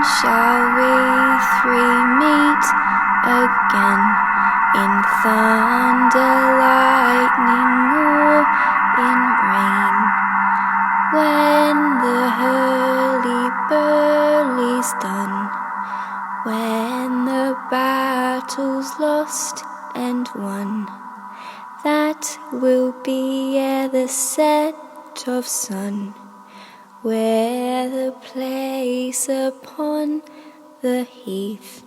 shall we three meet again, in thunder, lightning, or in rain, when the hurly-burly's done, when the battle's lost and won. That will be ere the set of sun, where the place upon the heath,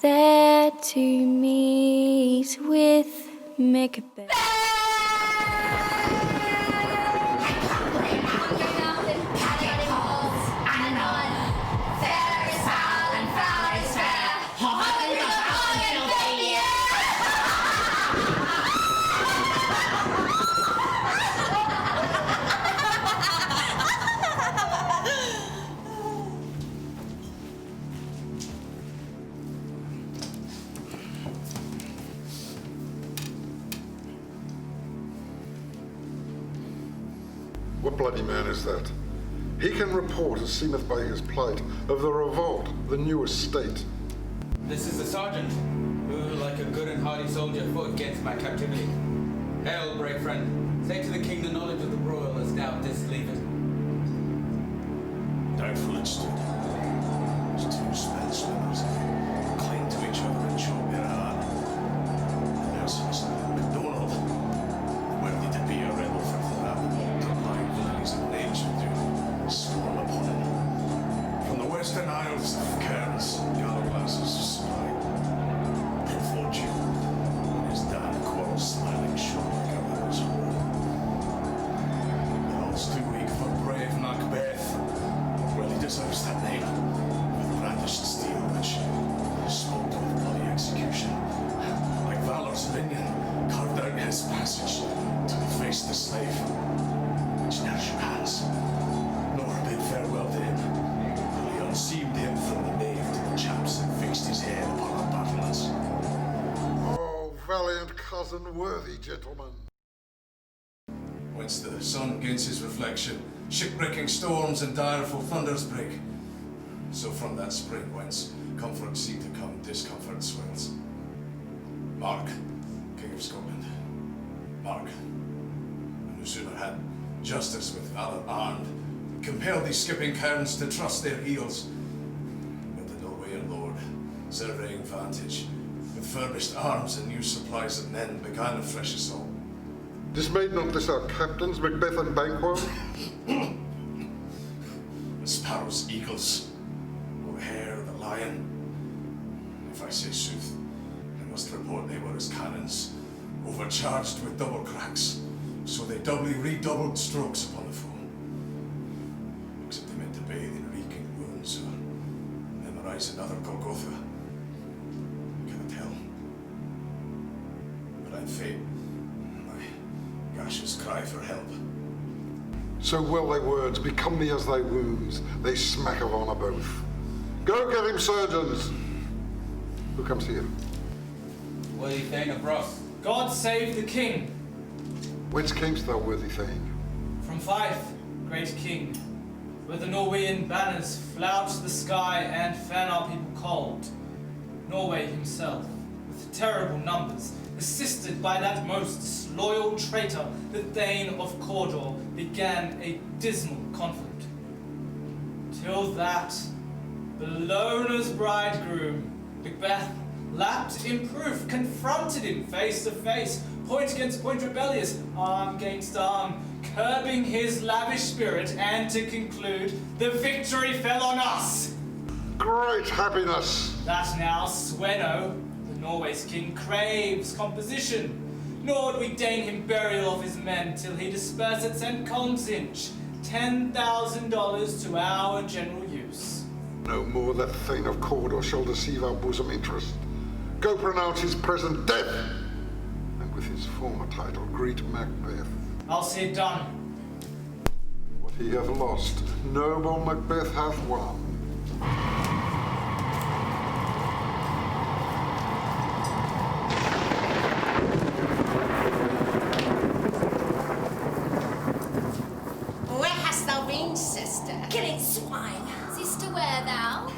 there to meet with Macbeth. What bloody man is that? He can report, as seemeth by his plight, of the revolt, the new estate. This is the sergeant, who, like a good and hardy soldier, fought against my captivity. Hail, brave friend. Say to the king the knowledge of the broil is now disleaved. Doubtful it stood. As two spent swimmers cling to each other and choke their hand. And there's MacDonald, worthy to be a rebel for that, the blind villainies of nature to storm upon him. From the western isles of Cairns, gallows spy. Then fortune, when his damn quarrel smiling shone like a man's hole. But all's too weak for brave Macbeth. Well, he deserves that name, with brandished steel which smoked with bloody execution. Like Valor's minion, carved out his passage to deface the slave, which nourished your hands, nor bid farewell to him, till he unseamed him from the nave to the chaps and fixed his head upon our battlements. Oh, valiant cousin, worthy gentleman. Whence the sun gains his reflection, shipbreaking storms and direful thunders break. So from that spring whence comfort seemed to come, discomfort swells. Mark, King of Scotland, Mark, and who sooner had justice with valor armed, compelled these skipping Cairns to trust their heels. But the Norwegian lord, surveying vantage, with furbished arms and new supplies of men, began a fresh assault. Dismayed not this our captains, Macbeth and Banquo? The sparrows, eagles, O'Hare, the lion. If I say sooth, I must report they were as cannons, overcharged with double cracks, so they doubly redoubled strokes upon the foe. Except they meant to bathe in reeking wounds or memorize another Golgotha. I cannot tell. But I'm fate. My gashes cry for help. So well thy words, become me as thy wounds, they smack of honour both. Go get him, surgeons! Who comes here? Worthy Thane of Ross. God save the king. Whence camest thou, worthy Thane? From Fife, great king, where the Norwegian banners flout the sky and fan our people cold. Norway himself, with terrible numbers, assisted by that most disloyal traitor, the Thane of Cawdor, began a dismal conflict. Till that, Bellona's bridegroom, Macbeth, lapped in proof, confronted him face to face, point against point rebellious, arm against arm, curbing his lavish spirit, and to conclude, the victory fell on us. Great happiness! That now Sweno, the Norway's king, craves composition, nor would we deign him burial of his men till he disperse at St. Colmsinch $10,000 to our general use. No more that Thane of Cawdor shall deceive our bosom interest. Go pronounce his present death, and with his former title greet Macbeth. I'll see it done. What he hath lost, noble Macbeth hath won. Where hast thou been, sister? Killing swine. Sister, where thou?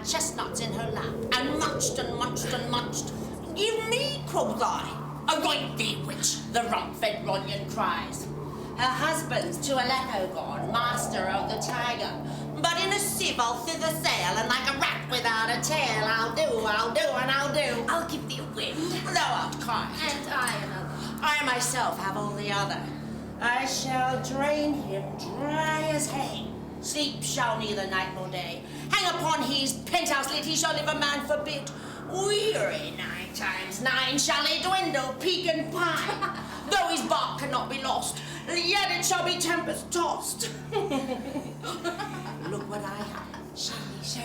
chestnuts in her lap, and munched and munched and munched. Give me, quoth I. Anoint thee, witch, the rump-fed Ronyan cries. Her husband's to Aleppo gone, master of the tiger. But in a sieve I'll thither sail, and like a rat without a tail, I'll do, and I'll do. I'll give thee a wind, thou art kind. And I another. I myself have all the other. I shall drain him dry as hay. Sleep shall neither night nor day. Hang upon his penthouse lid, he shall live a man forbid. Weary 9 times 9 shall he dwindle, peak and pine. Though his bark cannot be lost, yet it shall be tempest tossed. Look what I have. Show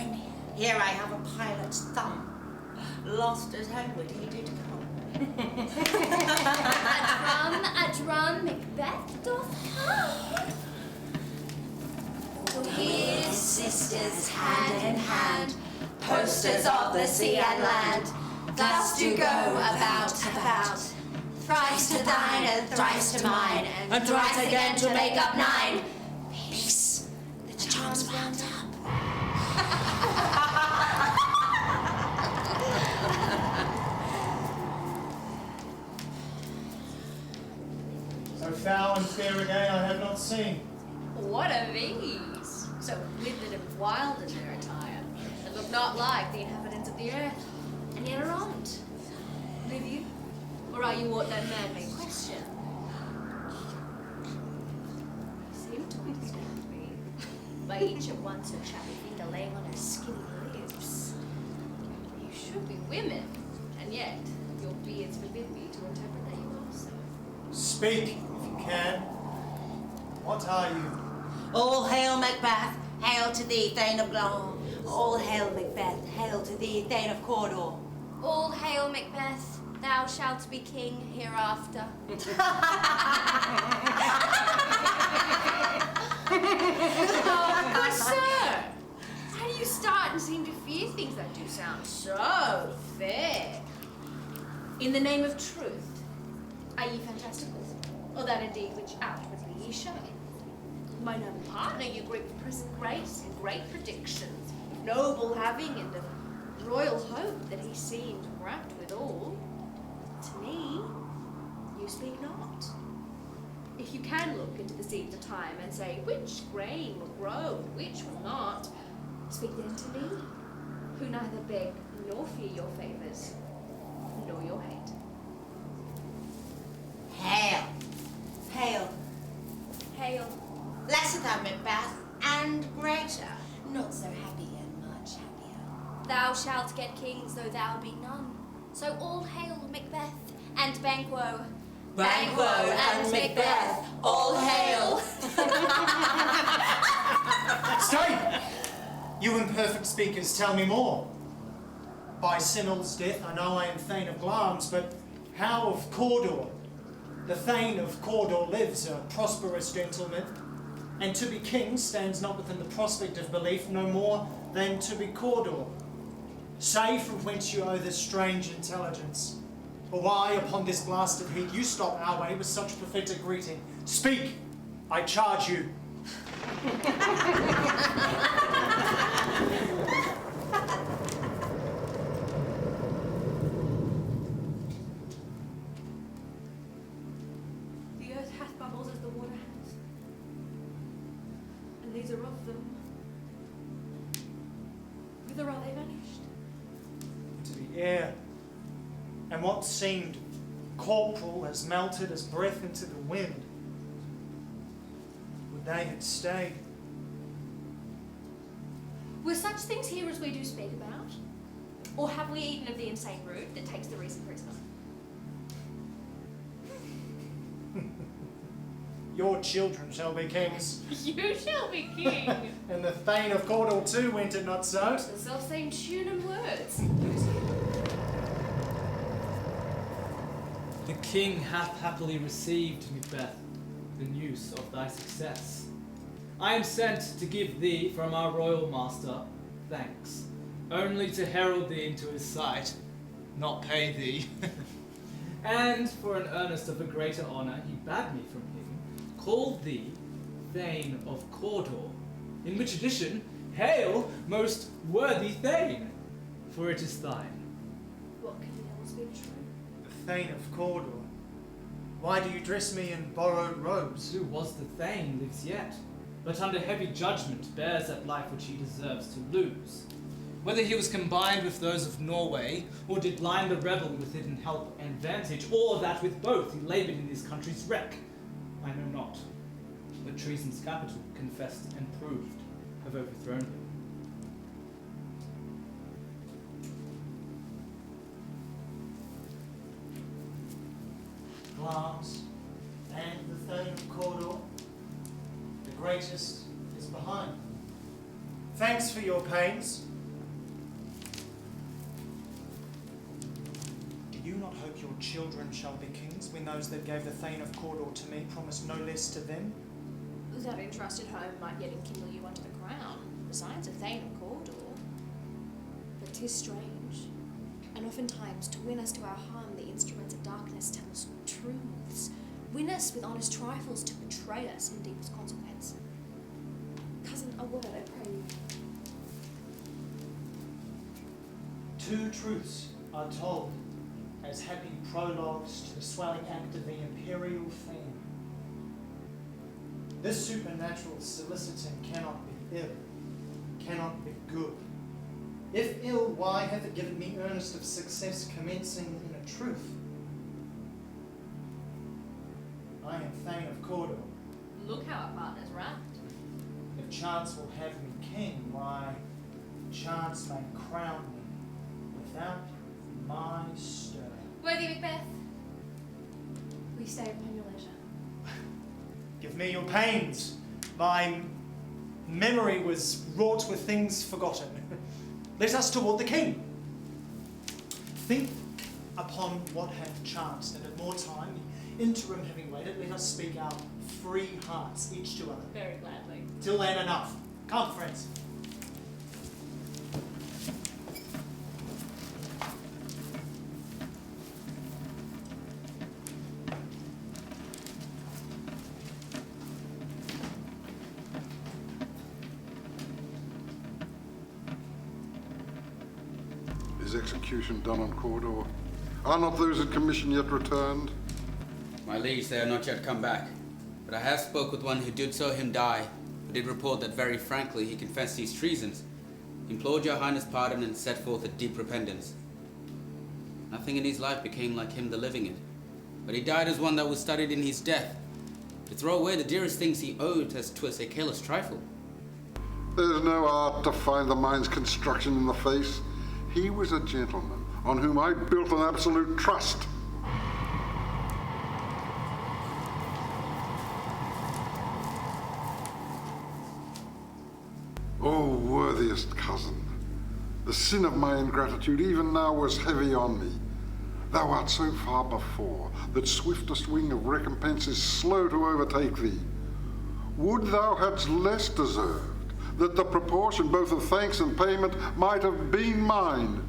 me. Here I have a pilot's thumb. Lost at homeward he did come. A drum, Macbeth doth come. His sisters hand in hand, posters of the sea and land, thus do go about, thrice to thine and thrice to mine, and thrice again to make up 9. Peace, the charm's wound up. So foul and fair again I have not seen. What are these? So withered and wild in their attire, and look not like the inhabitants of the earth, and yet are armed. Live you? Or are you what that man may question? Seem to understand me, by each at once her chappy finger laying on her skinny lips. You should be women, and yet your beards forbid me to interpret that you are so. Speak, if you can. What are you? All hail Macbeth, hail to thee, Thane of Glom. All hail Macbeth, hail to thee, Thane of Cawdor. All hail Macbeth, thou shalt be king hereafter. Oh, good sir! How do you start and seem to fear things that do sound so fair? In the name of truth, are ye fantastical? Or that indeed which outwardly ye show? My noble partner, you greet with present grace and great predictions, noble having and of royal hope that he seemed rapt withal. To me, you speak not. If you can look into the seeds of time and say which grain will grow and which will not, speak then to me, who neither beg nor fear your favours, nor your hate. Hail, hail. Hail. Blessed thou Macbeth, and greater. Not so happy and much happier. Thou shalt get kings though thou be none. So all hail Macbeth and Banquo. Banquo and Macbeth, all hail. Stay! You imperfect speakers, tell me more. By Sinel's death, I know I am Thane of Glamis, but how of Cawdor? The Thane of Cawdor lives, a prosperous gentleman, and to be king stands not within the prospect of belief no more than to be Cawdor. Say from whence you owe this strange intelligence, or why upon this blasted heath you stop our way with such prophetic greeting. Speak, I charge you. The earth hath bubbles as the water has, and these are of them. Whither are they vanished? To the air, and what seemed corporal has melted as breath into the wind. Would they had stayed? Were such things here as we do speak about? Or have we eaten of the insane root that takes the reason prisoner? Your children shall be kings. You shall be king. And the Thane of Cawdor too, went it not so? The self-same tune and words. The king hath happily received, Macbeth, the news of thy success. I am sent to give thee from our royal master thanks, only to herald thee into his sight, not pay thee. And for an earnest of a greater honour, he bade me from him call thee Thane of Cawdor, in which addition Hail, most worthy Thane, for it is thine. What can else be true? The Thane of Cawdor. Why do you dress me in borrowed robes? Who was the Thane lives yet, but under heavy judgment bears that life which he deserves to lose. Whether he was combined with those of Norway, or did blind the rebel with hidden help and vantage, or that with both he laboured in his country's wreck, I know not. But treason's capital, confessed and proved, have overthrown him. Glamis and the Thane of Cawdor. The greatest is behind. Thanks for your pains. Do you not hope your children shall be kings, when those that gave the Thane of Cawdor to me promised no less to them? That entrusted home might yet enkindle you unto the crown, besides a Thane of Cawdor. But 'tis strange, and oftentimes to win us to our harm the instruments of darkness tell us truths, win us with honest trifles to betray us in deepest consequence. Cousin, a word, I pray you. Two truths are told as happy prologues to the swelling act of the imperial theme. This supernatural soliciting cannot be ill, cannot be good. If ill, why hath it given me earnest of success commencing in a truth? I am Thane of Cawdor. Look how our partners rhymed. If chance will have me king, why, chance may crown me without my stir. Worthy Macbeth, we stay upon your leisure. Give me your pains. My memory was wrought with things forgotten. Let us toward the king. Think upon what hath chanced, and at more time, the interim having waited, let us speak our free hearts, each to other. Very gladly. Till then, enough. Come, friends. Is execution done on Cawdor? Are not those in commission yet returned? My liege, they are not yet come back. But I have spoke with one who did saw him die, who did report that very frankly he confessed his treasons, implored your highness pardon, and set forth a deep repentance. Nothing in his life became like him the living it, but he died as one that was studied in his death, to throw away the dearest things he owed as 'twas a careless trifle. There's no art to find the mind's construction in the face. He was a gentleman on whom I built an absolute trust. Oh, worthiest cousin, the sin of my ingratitude even now was heavy on me. Thou art so far before that swiftest wing of recompense is slow to overtake thee. Would thou hadst less deserved, that the proportion both of thanks and payment might have been mine.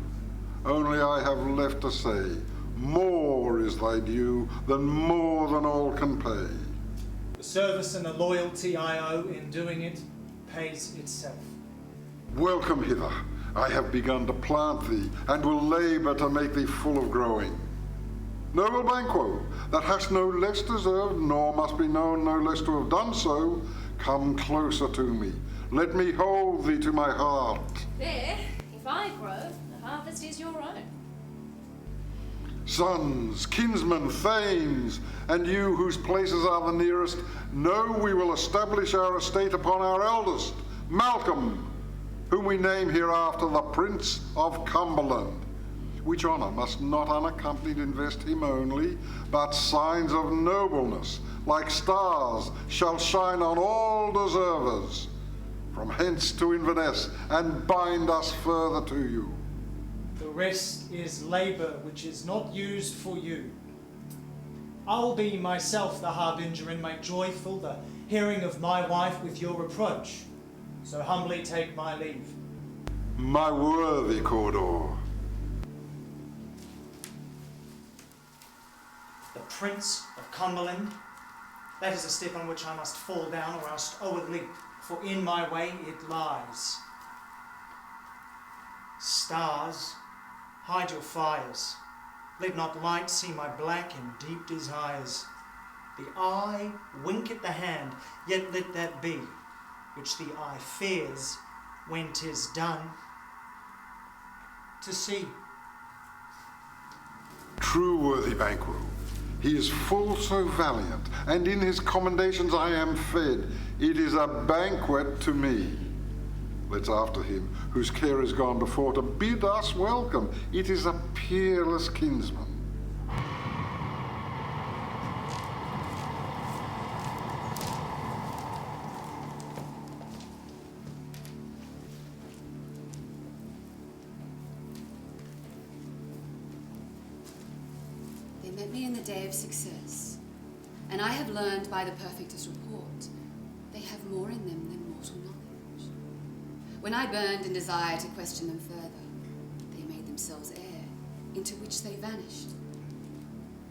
Only I have left to say, more is thy due than more than all can pay. The service and the loyalty I owe in doing it pays itself. Welcome hither. I have begun to plant thee, and will labour to make thee full of growing. Noble Banquo, that hast no less deserved, nor must be known no less to have done so, come closer to me. Let me hold thee to my heart. There, if I grow, the harvest is your own. Sons, kinsmen, thanes, and you whose places are the nearest, know we will establish our estate upon our eldest, Malcolm, whom we name hereafter the Prince of Cumberland, which honour must not unaccompanied invest him only, but signs of nobleness, like stars, shall shine on all deservers, from hence to Inverness, and bind us further to you. The rest is labour which is not used for you. I'll be myself the harbinger and make joyful the hearing of my wife with your reproach. So humbly take my leave. My worthy Cawdor. The Prince of Cumberland. That is a step on which I must fall down, or else I will leap, for in my way it lies. Stars, hide your fires. Let not light see my black and deep desires. The eye wink at the hand, yet let that be, which the eye fears when 'tis done. To see. True worthy Banquo, he is full so valiant, and in his commendations I am fed. It is a banquet to me. Let's after him, whose care is gone before, to bid us welcome. It is a peerless kinsman. They met me in the day of success, and I have learned by the perfectest report, they have more in them than mortal knowledge. When I burned in desire to question them further, they made themselves air, into which they vanished.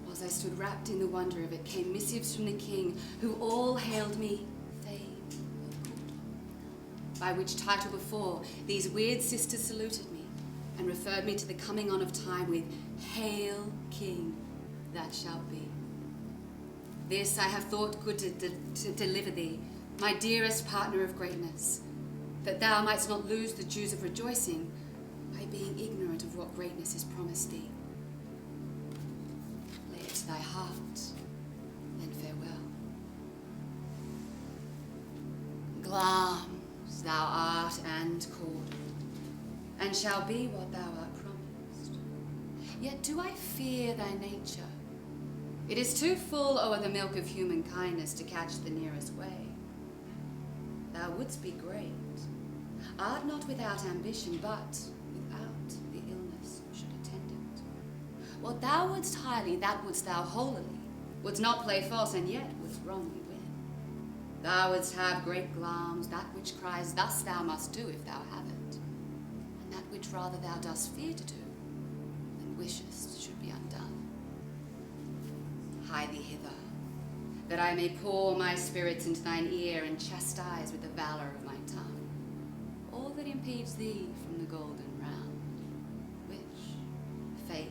Whilst I stood wrapped in the wonder of it, came missives from the king, who all hailed me Thane of Cawdor, by which title before these weird sisters saluted me, and referred me to the coming on of time with, Hail, King, that shall be. This I have thought good to deliver thee, my dearest partner of greatness, that thou mightst not lose the dues of rejoicing by being ignorant of what greatness is promised thee. Lay it to thy heart, then farewell. Glamis thou art and Cawdor, and shall be what thou art promised. Yet do I fear thy nature. It is too full o'er the milk of human kindness to catch the nearest way. Thou wouldst be great, art not without ambition, but without the illness should attend it. What thou wouldst highly, that wouldst thou holily, wouldst not play false, and yet wouldst wrongly win. Thou wouldst have great Glamis, that which cries, thus thou must do if thou have it, and that which rather thou dost fear to do, than wishest should be undone. Hie thee hither, that I may pour my spirits into thine ear and chastise with the valour of my tongue all that impedes thee from the golden round, which fate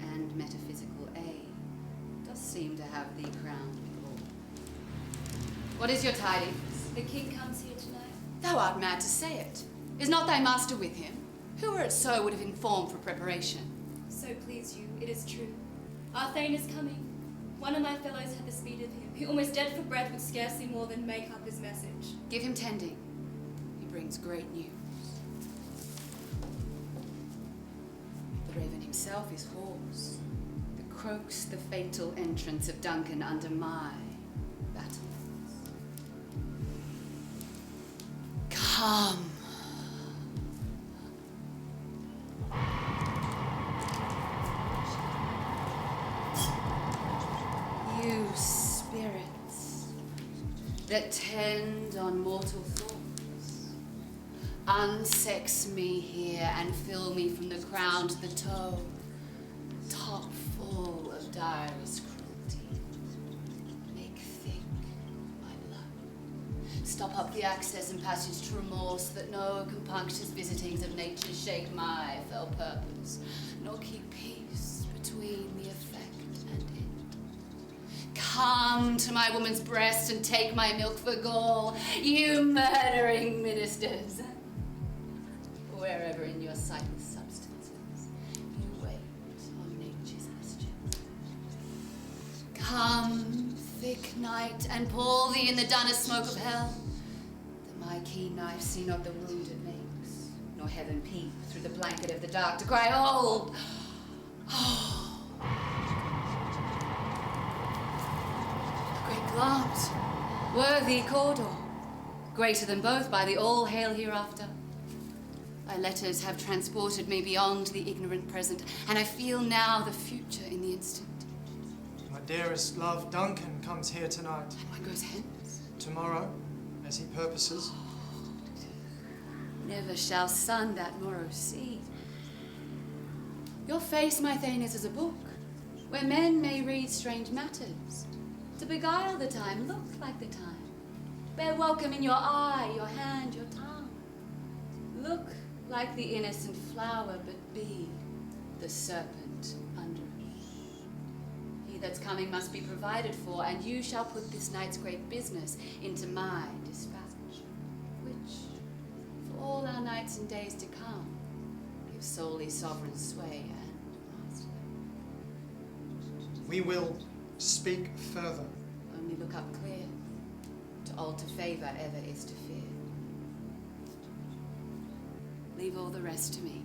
and metaphysical aid does seem to have thee crowned before. What is your tidings? The king comes here tonight. Thou art mad to say it. Is not thy master with him? Who, were it so, would have informed for preparation? So please you, it is true. Our Thane is coming. One of my fellows had the speed of him, who almost dead for breath would scarcely more than make up his message. Give him tending. He brings great news. The raven himself is hoarse. The croaks the fatal entrance of Duncan under my battlements. Come. You spirits that tend on mortal thoughts, unsex me here and fill me from the crown to the toe, top full of direst cruelty. Make thick my blood. Stop up the access and passage to remorse, that no compunctious visitings of nature shake my fell purpose, nor keep peace between the effect and it. Come to my woman's breast and take my milk for gall, you murdering ministers. Wherever in your sightless substances you wait on nature's mischief. Come, thick night, and pour thee in the dunnest smoke of hell, that my keen knife see not the wound it makes, nor heaven peep through the blanket of the dark to cry, hold! Oh! Glamis, worthy Cawdor, greater than both by the all-hail hereafter. Thy letters have transported me beyond the ignorant present, and I feel now the future in the instant. My dearest love, Duncan, comes here tonight. And one goes hence. Tomorrow, as he purposes. Never shall sun that morrow see. Your face, my Thane, is as a book, where men may read strange matters. To beguile the time, look like the time. Bear welcome in your eye, your hand, your tongue. Look Like the innocent flower, but be the serpent under it. He that's coming must be provided for, and you shall put this night's great business into my dispatch, which, for all our nights and days to come, gives solely sovereign sway and master. We will speak further. Only look up clear. To alter favour ever is to fear. Leave all the rest to me.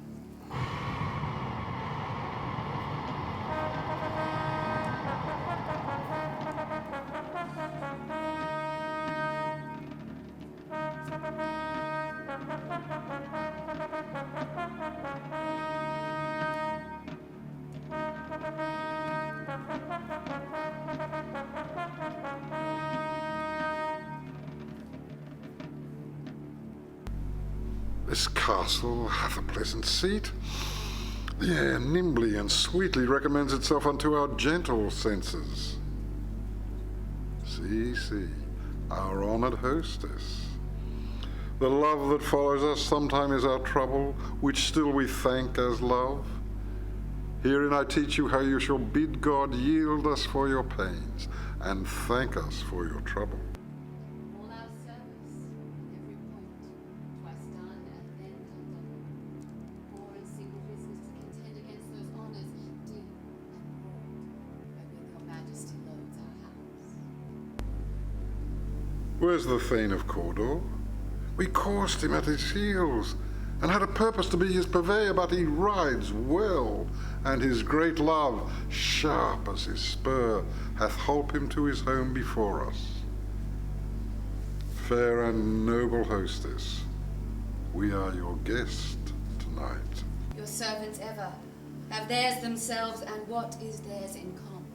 This castle hath a pleasant seat. The air nimbly and sweetly recommends itself unto our gentle senses. See, our honoured hostess. The love that follows us sometime is our trouble, which still we thank as love. Herein I teach you how you shall bid God yield us for your pains, and thank us for your trouble. All our service, every point, twice done and then done double. War and single business to contend against those honours deep and broad, wherewith your majesty loads our house. Where's the Thane of Cawdor? We coursed him at his heels, and had a purpose to be his purveyor, but he rides well, and his great love, sharp as his spur, hath holp him to his home before us. Fair and noble hostess, we are your guest tonight. Your servants ever have theirs themselves, and what is theirs in common,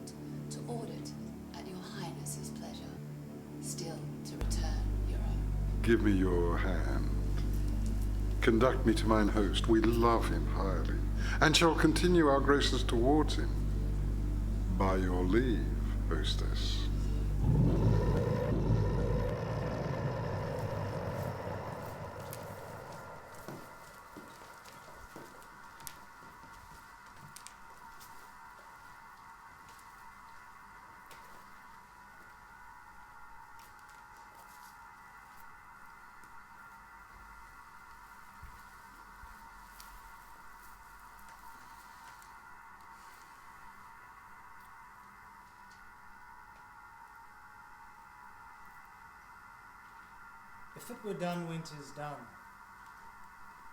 to audit at your highness's pleasure, still to return your own. Give me your hand. Conduct me to mine host. We love him highly, and shall continue our graces towards him. By your leave, hostess. If it were done when 'tis done,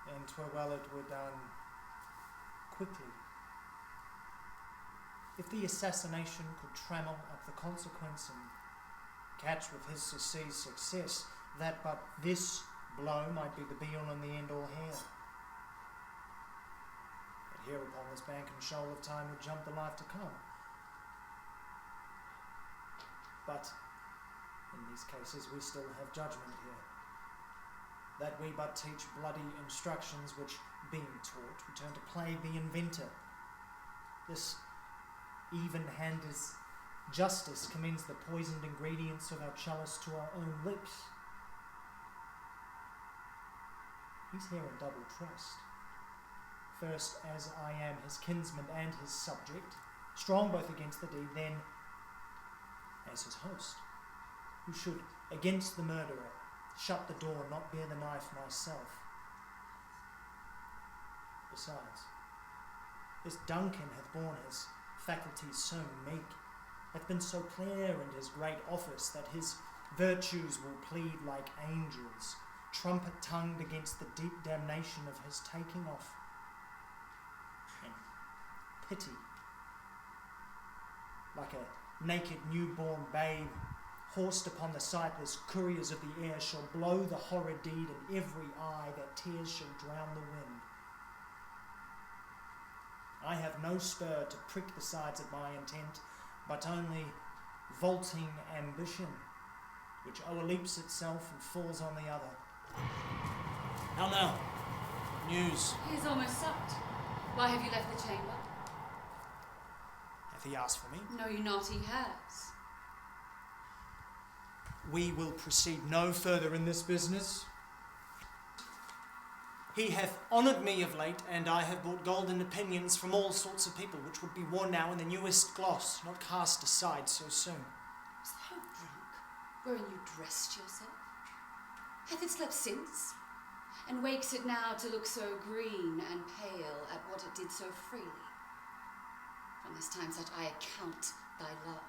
and 'twere well it were done quickly. If the assassination could trammel up the consequence and catch with his surceased success, that but this blow might be the be-all and the end-all here. But here upon this bank and shoal of time would jump the life to come. But in these cases we still have judgment here, that we but teach bloody instructions which, being taught, return to plague the inventor. This even-handed justice commends the poisoned ingredients of our chalice to our own lips. He's here in double trust. First, as I am his kinsman and his subject, strong both against the deed, then as his host, who should, against the murderer, shut the door, not bear the knife myself. Besides, this Duncan hath borne his faculties so meek, hath been so clear in his great office, that his virtues will plead like angels, trumpet-tongued against the deep damnation of his taking off. And pity, like a naked newborn babe, horsed upon the sightless couriers of the air, shall blow the horrid deed in every eye, that tears shall drown the wind. I have no spur to prick the sides of my intent, but only vaulting ambition, which o'erleaps itself and falls on the other. How now? News. He is almost supped. Why have you left the chamber? Hath he asked for me? No, you not, he has. We will proceed no further in this business. He hath honoured me of late, and I have bought golden opinions from all sorts of people, which would be worn now in the newest gloss, not cast aside so soon. Was thou drunk, wherein you dressed yourself? Hath it slept since? And wakes it now to look so green and pale at what it did so freely? From this time such I account thy love.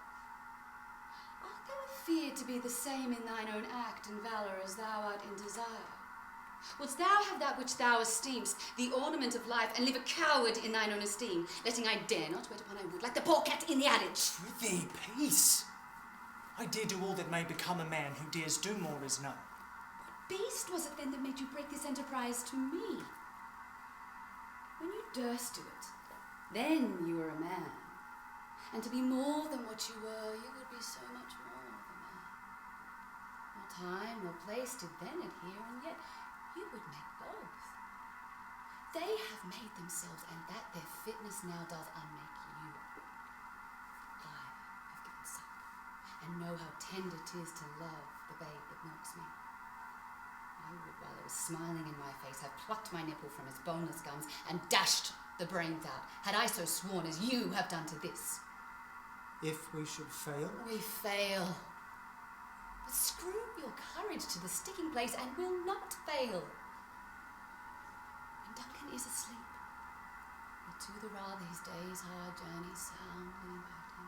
Art thou afeard to be the same in thine own act and valour as thou art in desire? Wouldst thou have that which thou esteem'st, the ornament of life, and live a coward in thine own esteem, letting I dare not wait upon I would, like the poor cat in the adage? Prithee, peace. I dare do all that may become a man who dares do more is known. What beast was it then that made you break this enterprise to me? When you durst do it, then you were a man. And to be more than what you were, you would be so much more of a man. Nor time nor place did then adhere, and yet you would make both. They have made themselves, and that their fitness now doth unmake you. I have given suck, and know how tender 'tis to love the babe that milks me. I would, while it was smiling in my face, have plucked my nipple from its boneless gums and dashed the brains out, had I so sworn as you have done to this. If we should fail? We fail. But screw your courage to the sticking place and will not fail. When Duncan is asleep, we to the rather his day's hard journey soundly about him.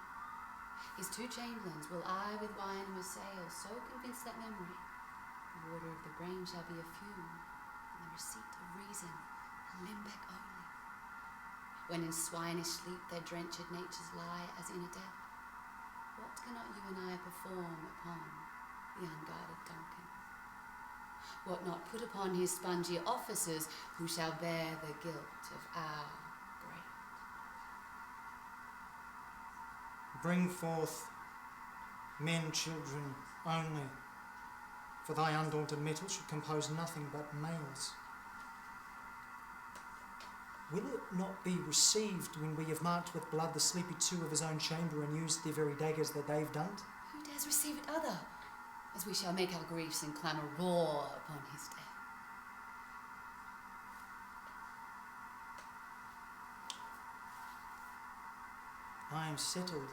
His 2 chamberlains will I with wine wassail, so convinced that memory, the water of the brain shall be a fume, and the receipt of reason a limbeck only. When in swinish sleep their drenched natures lie as in a death, what cannot you and I perform upon the unguarded Duncan? What not put upon his spongy officers, who shall bear the guilt of our great? Bring forth men, children only, for thy undaunted metal should compose nothing but males. Will it not be received when we have marked with blood the sleepy 2 of his own chamber and used their very daggers that they've done? Who dares receive it other, as we shall make our griefs and clamour roar upon his death? I am settled,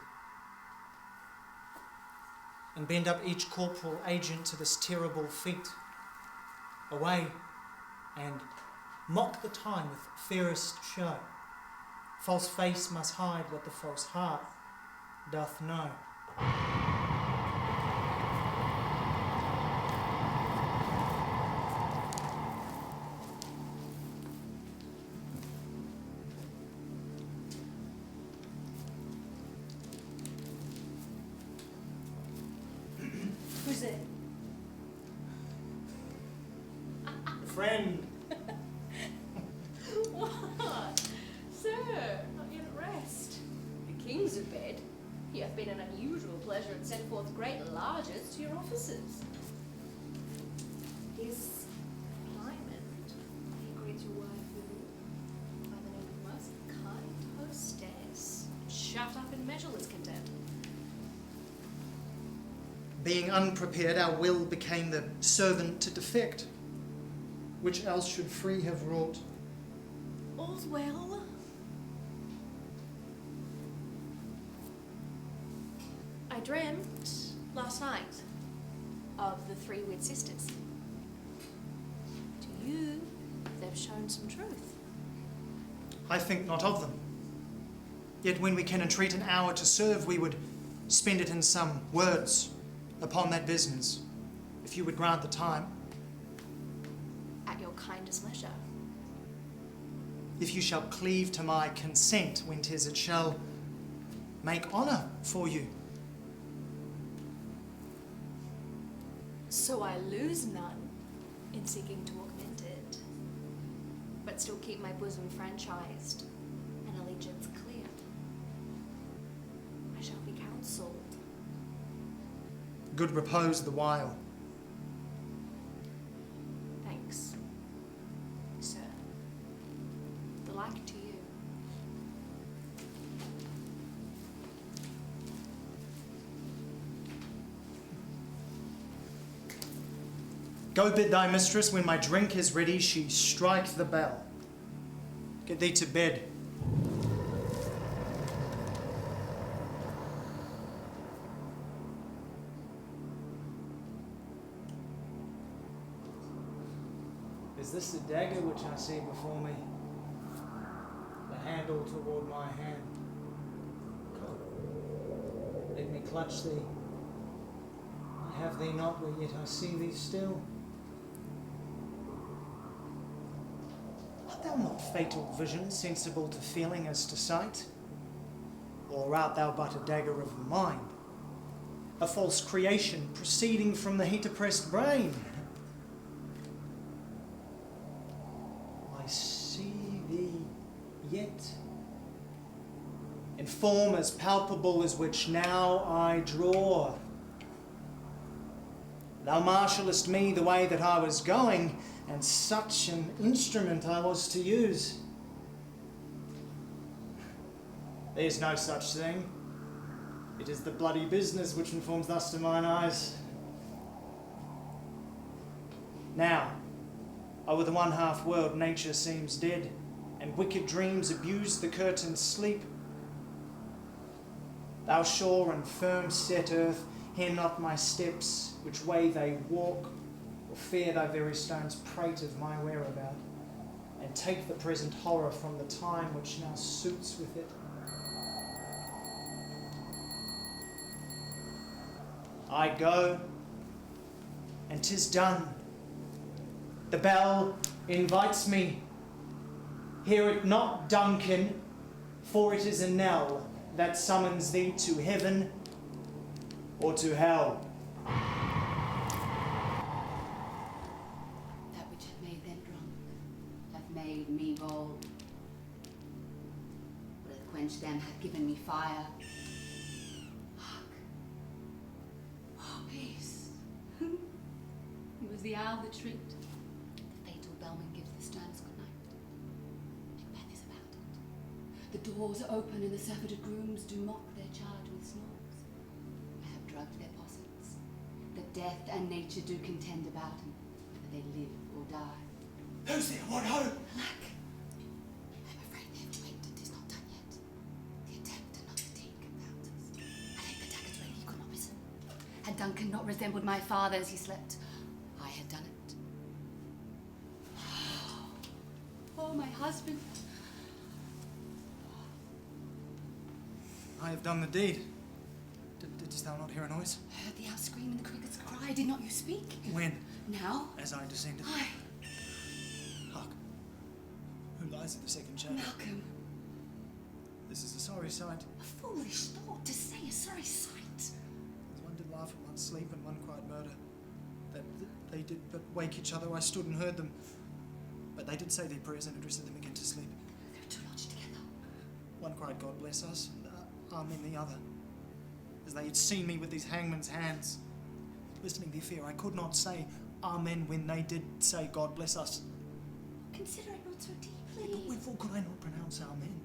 and bend up each corporal agent to this terrible feat. Away, and mock the time with fairest show. False face must hide what the false heart doth know. Who's there? Friend. What? Sir, not yet at rest. The king's of bed. He hath been an unusual pleasure and sent forth great largesse to your officers. His Clement, he greets your wife with by the name of most kind hostess, shut up in measureless content. Being unprepared, our will became the servant to defect, which else should free have wrought. All's well. I dreamt last night of the 3 weird sisters. To you, they've shown some truth. I think not of them. Yet when we can entreat an hour to serve, we would spend it in some words upon that business, if you would grant the time. At your kindest leisure. If you shall cleave to my consent when 'tis it shall make honour for you. So I lose none in seeking to augment it, but still keep my bosom franchised and allegiance clear. I shall be counselled. Good repose the while. Thanks, sir. The like to you. Go bid thy mistress, when my drink is ready, she strike the bell. Get thee to bed. Is this the dagger which I see before me? The handle toward my hand. Come, let me clutch thee. I have thee not, but yet I see thee still. Art thou not fatal vision, sensible to feeling as to sight? Or art thou but a dagger of the mind? A false creation proceeding from the heat-oppressed brain? I see thee yet, in form as palpable as which now I draw. Thou marshallest me the way that I was going, and such an instrument I was to use. There's no such thing. It is the bloody business which informs thus to mine eyes. Now, over the one-half world nature seems dead, and wicked dreams abuse the curtained sleep. Thou sure and firm set earth, hear not my steps, which way they walk, or fear thy very stones prate of my whereabout, and take the present horror from the time which now suits with it. I go, and 'tis done. The bell invites me. Hear it not, Duncan, for it is a knell that summons thee to heaven or to hell. That which hath made them drunk hath made me bold. What hath quenched them hath given me fire. Hark! Oh, peace! It was the owl that shrieked. The fatal bellman gives the sternest good night. Macbeth is about it. The doors are open and the surfeited grooms do mock their charge with snores. I have drugged their possets, that death and nature do contend about them, whether they live or die. Who's there? What ho? Alack! I'm afraid they have waked and 'tis not done yet. The attempt and not fatigue confounds us. I think the dagger's ready, he could not miss him. Had Duncan not resembled my father as he slept, I had done it. Oh, my husband. I have done the deed. Didst thou not hear a noise? Heard the owl scream and the crickets cry. Did not you speak? When? Now? As I descended. I, Hark. Who lies at the second chamber? Malcolm. This is a sorry sight. A foolish thought to say, a sorry sight. As one did laugh at one's sleep and one cried murder. That they did but wake each other. I stood and heard them. But they did say their prayers and addressed them again to sleep. They were two lodged together. One cried, God bless us, and Amen the other. As they had seen me with these hangman's hands. Listening their fear, I could not say Amen when they did say God bless us. Consider it not so deeply. But wherefore could I not pronounce Amen?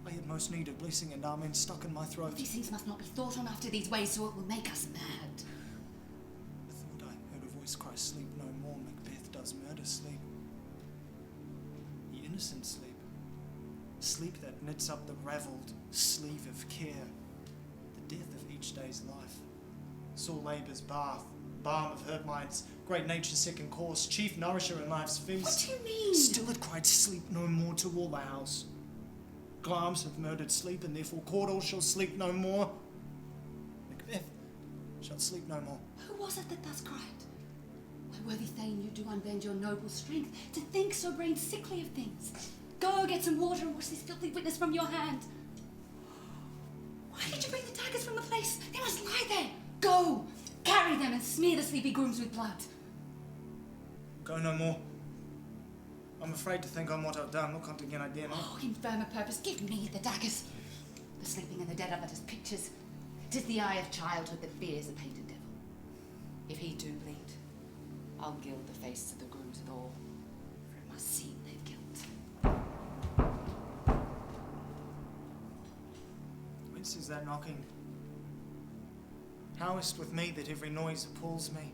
I had most need of blessing and Amen stuck in my throat. These things must not be thought on after these ways, so it will make us mad. Methought I heard a voice cry, sleep no more, Macbeth does murder sleep. The innocent sleep. Sleep that knits up the ravelled sleeve of care. The death of each day's life. Sore labour's bath, balm of hurt minds, great nature's second course, chief nourisher in life's feast. What do you mean? Still it cried, sleep no more to all the house. Glamis have murdered sleep, and therefore Cawdor shall sleep no more. Macbeth shall sleep no more. Who was it that thus cried? My worthy Thane, you do unbend your noble strength to think so brain sickly of things. Go get some water and wash this filthy witness from your hand. Why did you bring the daggers from the place? They must lie there. Go, carry them and smear the sleepy grooms with blood. Go no more. I'm afraid to think on what I've done. Look on again, I dare not. Oh, infirm of purpose, give me the daggers. The sleeping and the dead are but as pictures. 'Tis the eye of childhood that fears a painted devil. If he do bleed, I'll gild the face of the grooms with all, for it must seem their guilt. Whence is that knocking? How is't with me that every noise appalls me?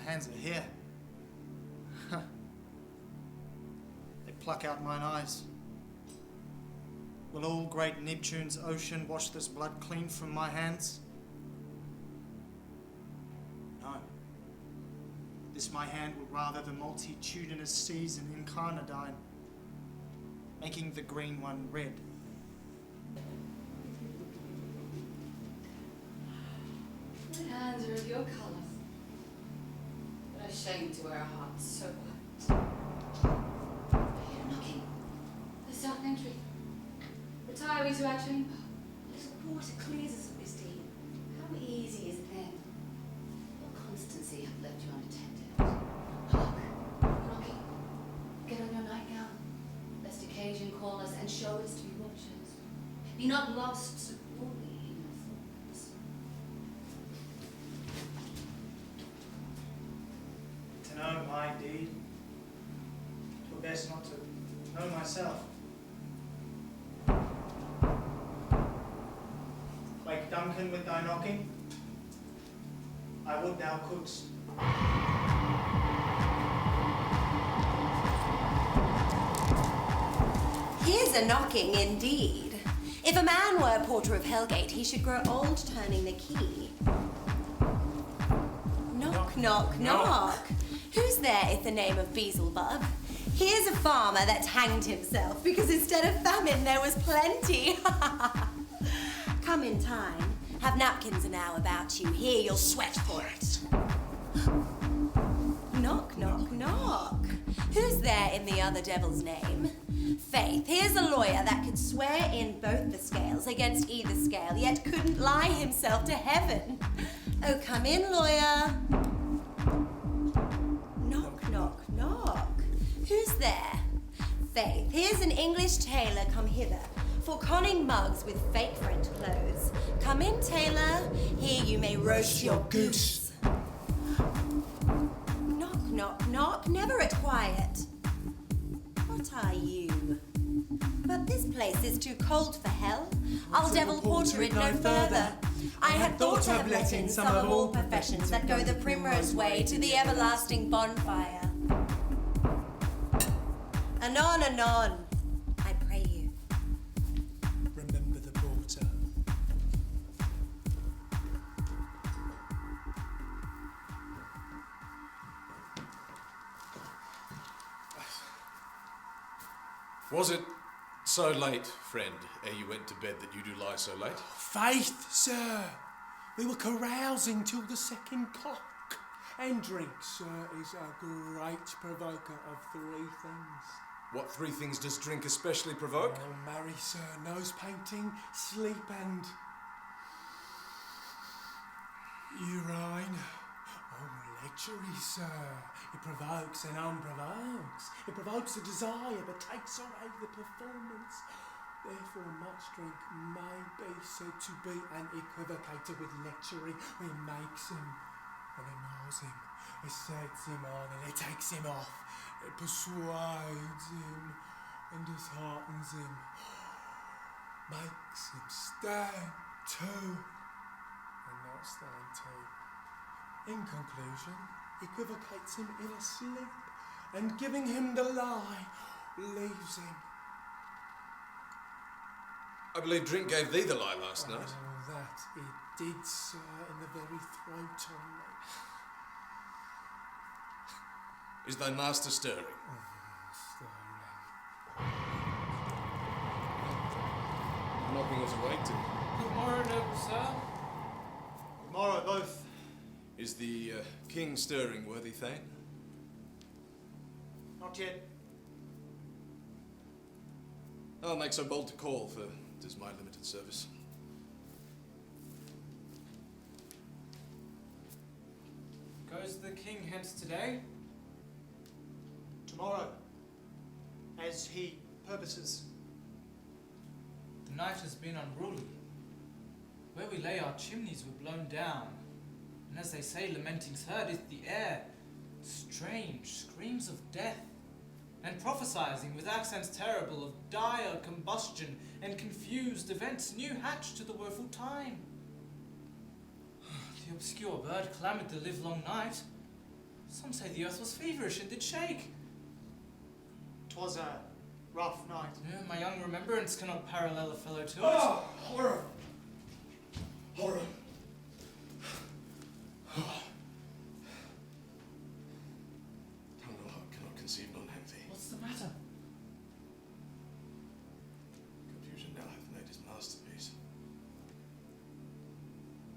hands are here. They pluck out mine eyes. Will all great Neptune's ocean wash this blood clean from my hands? No. This my hand will rather the multitudinous seas in Incarnadine, making the green one red. My hands are of your colour, but ashamed to wear a heart so white. I hear a knocking. The south entry. Retire we to our chamber. A little water clears us of this deed. How easy is it then? What constancy hath left you unattended? Hark, knocking. Get on your nightgown, lest occasion call us and show us to be watchers. Be not lost so fully in your thoughts. To know my deed, 'twere best not to know myself. Wake Duncan with thy knocking, I would thou couldst. Here's a knocking indeed. If a man were porter of Hellgate, he should grow old turning the key. Knock, knock, knock. Who's there if the name of Beelzebub? Here's a farmer that's hanged himself because instead of famine there was plenty. Come in time. Have napkins now about you. Here, you'll sweat for it. Knock, knock, knock. Who's there in the other devil's name? Faith, here's a lawyer that could swear in both the scales against either scale, yet couldn't lie himself to heaven. Oh, come in, lawyer. Knock, knock, knock. Who's there? Faith, here's an English tailor come hither, for conning mugs with fake French clothes. Come in, tailor. Here you may roast your goose. Knock, knock, knock. Never at quiet. What are you? But this place is too cold for hell. I'll devil porter it no further. I had thought of letting some of all professions that go the primrose way to the everlasting bonfire. Anon, anon, I pray you. Remember the porter. Was it so late, friend, ere you went to bed, that you do lie so late? Faith, sir. We were carousing till the second cock. And drink, sir, is a great provoker of three things. What three things does drink especially provoke? Oh, marry, sir, nose painting, sleep and... urine. Oh, lechery, sir. It provokes and unprovokes. It provokes a desire but takes away the performance. Therefore, much drink may be said to be an equivocator with lechery. It makes him, and it gnaws him, it sets him on, and it takes him off. It persuades him and disheartens him, makes him stand to and not stand to. In conclusion, equivocates him in a sleep, and giving him the lie, leaves him. I believe drink gave thee the lie last night. Oh, that it did, sir, in the very throat on me. Is thy master stirring? Knocking us awake to. Good morrow, noble sir. Good morrow, both. Is the king stirring, worthy Thane? Not yet. I'll make so bold to call, for it is my limited service. Goes the king hence today? Tomorrow, as he purposes. The night has been unruly. Where we lay our chimneys were blown down, and as they say, lamenting's heard is the air. Strange screams of death, and prophesizing with accents terrible of dire combustion and confused events new hatched to the woeful time. The obscure bird clamoured the livelong night. Some say the earth was feverish and did shake. 'Twas a rough night. Yeah, my young remembrance cannot parallel a fellow to it. Ah, horror! Horror! Tongue no heart cannot conceive none envy. What's the matter? Confusion now hath made his masterpiece.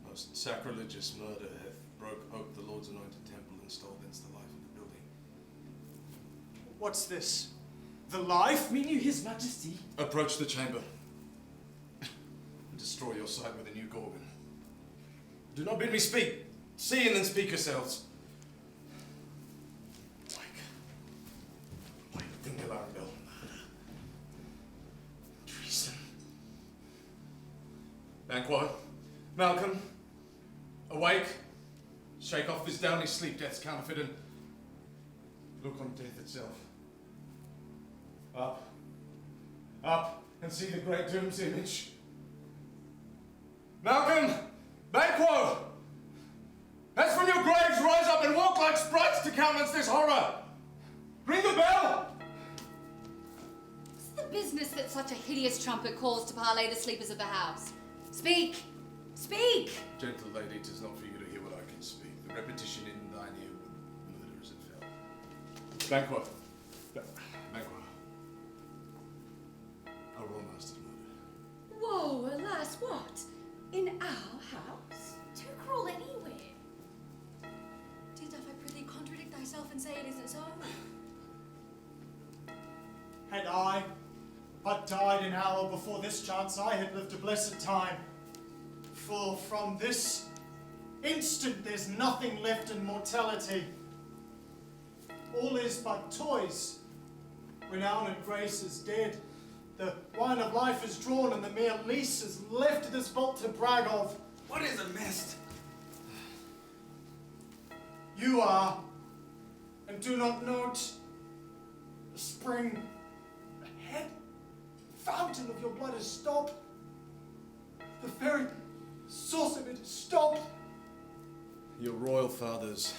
Most sacrilegious murder hath broke ope the Lord's anointed temple and stole thence the life of the building. What's this? The life? Mean you his majesty? Approach the chamber and destroy your sight with a new gorgon. Do not bid me speak. See and then speak yourselves. Wake, ring the alarm bell. Treason. Banquo, Malcolm, awake. Shake off this downy sleep, death's counterfeit, and look on death itself. Up, up, and see the great doom's image. Malcolm, Banquo, as from your graves rise up and walk like sprites to countenance this horror. Ring the bell! What's the business that such a hideous trumpet calls to parley the sleepers of the house? Speak! Speak! Gentle lady, 'tis not for you to hear what I can speak. The repetition in thine ear would murder as it fell. Banquo, Banquo. Our royal master's murdered. Whoa, alas, what? In our house? Too cruel anywhere. Did I prithee contradict thyself and say it isn't so? Had I but died an hour before this chance, I had lived a blessed time. For from this instant there's nothing left in mortality. All is but toys. Renown and grace is dead. The wine of life is drawn and the mere lease is left to this vault to brag of. What is a mist? You are, and do not note the spring, the head, fountain of your blood is stopped. The very source of it is stopped. Your royal father's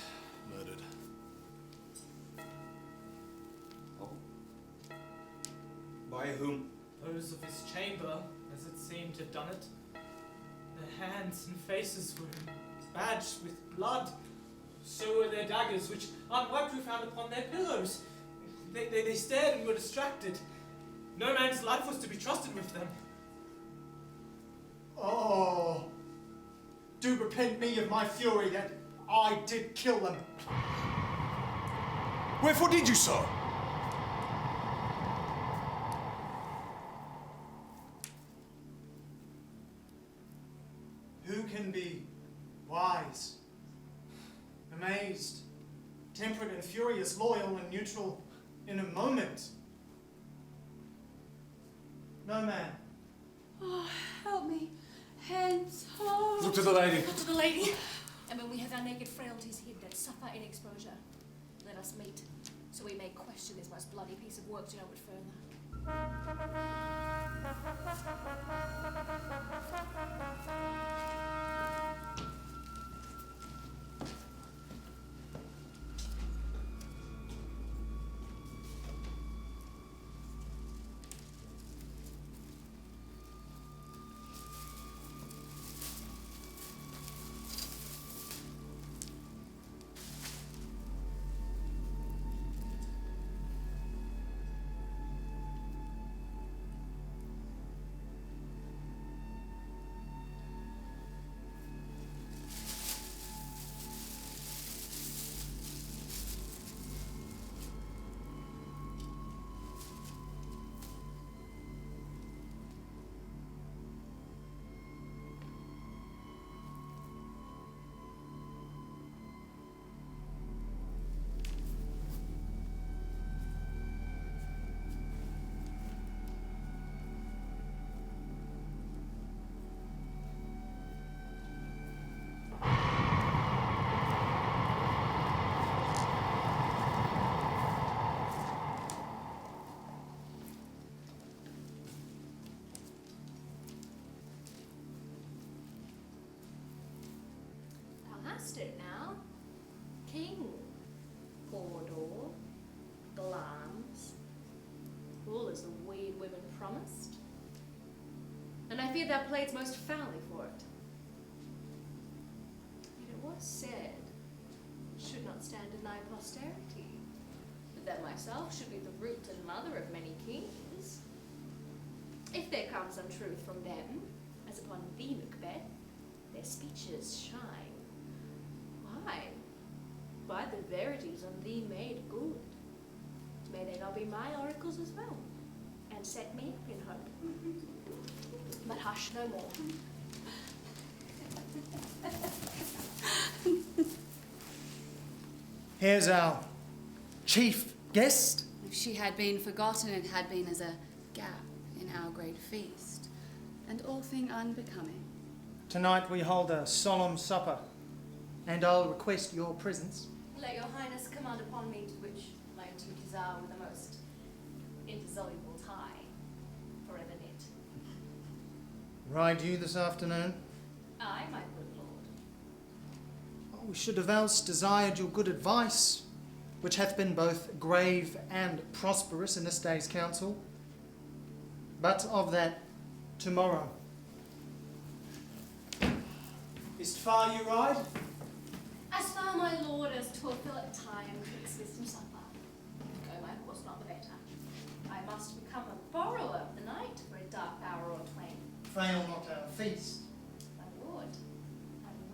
murdered. By whom? Those of his chamber, as it seemed, had done it. Their hands and faces were badged with blood. So were their daggers, which unwiped we found upon their pillows. They stared and were distracted. No man's life was to be trusted with them. Oh, do repent me of my fury that I did kill them. Wherefore did you so? Who can be wise, amazed, temperate and furious, loyal and neutral in a moment? No man. Oh, help me. Hands, hold. Look to the lady. Look to the lady. And when we have our naked frailties hid that suffer in exposure, let us meet, so we may question this most bloody piece of work to know it further. Thou hast it now. King, Cawdor, Glamis, all as the weird women promised. And I fear thou playedst most foully for it. Yet it was said, should not stand in thy posterity, but that myself should be the root and mother of many kings. If there come some truth from them, as upon thee, Macbeth, their speeches shine. Why, by the verities on thee made good, may they not be my oracles as well, and set me up in hope. But hush no more. Here's our chief guest. If she had been forgotten, it had been as a gap in our great feast, and all thing unbecoming. Tonight we hold a solemn supper, and I'll request your presence. Let your highness command upon me, to which my duties are with the most indissoluble tie, forever knit. Ride you this afternoon? Aye, my good lord. Oh, we should have else desired your good advice, which hath been both grave and prosperous in this day's council. But of that tomorrow. Is't far you ride? As far, my lord, as to a fillet tie and quick system supper. Go my horse, not the better. I must become a borrower of the night for a dark hour or twain. Fail not our feast. My lord, I will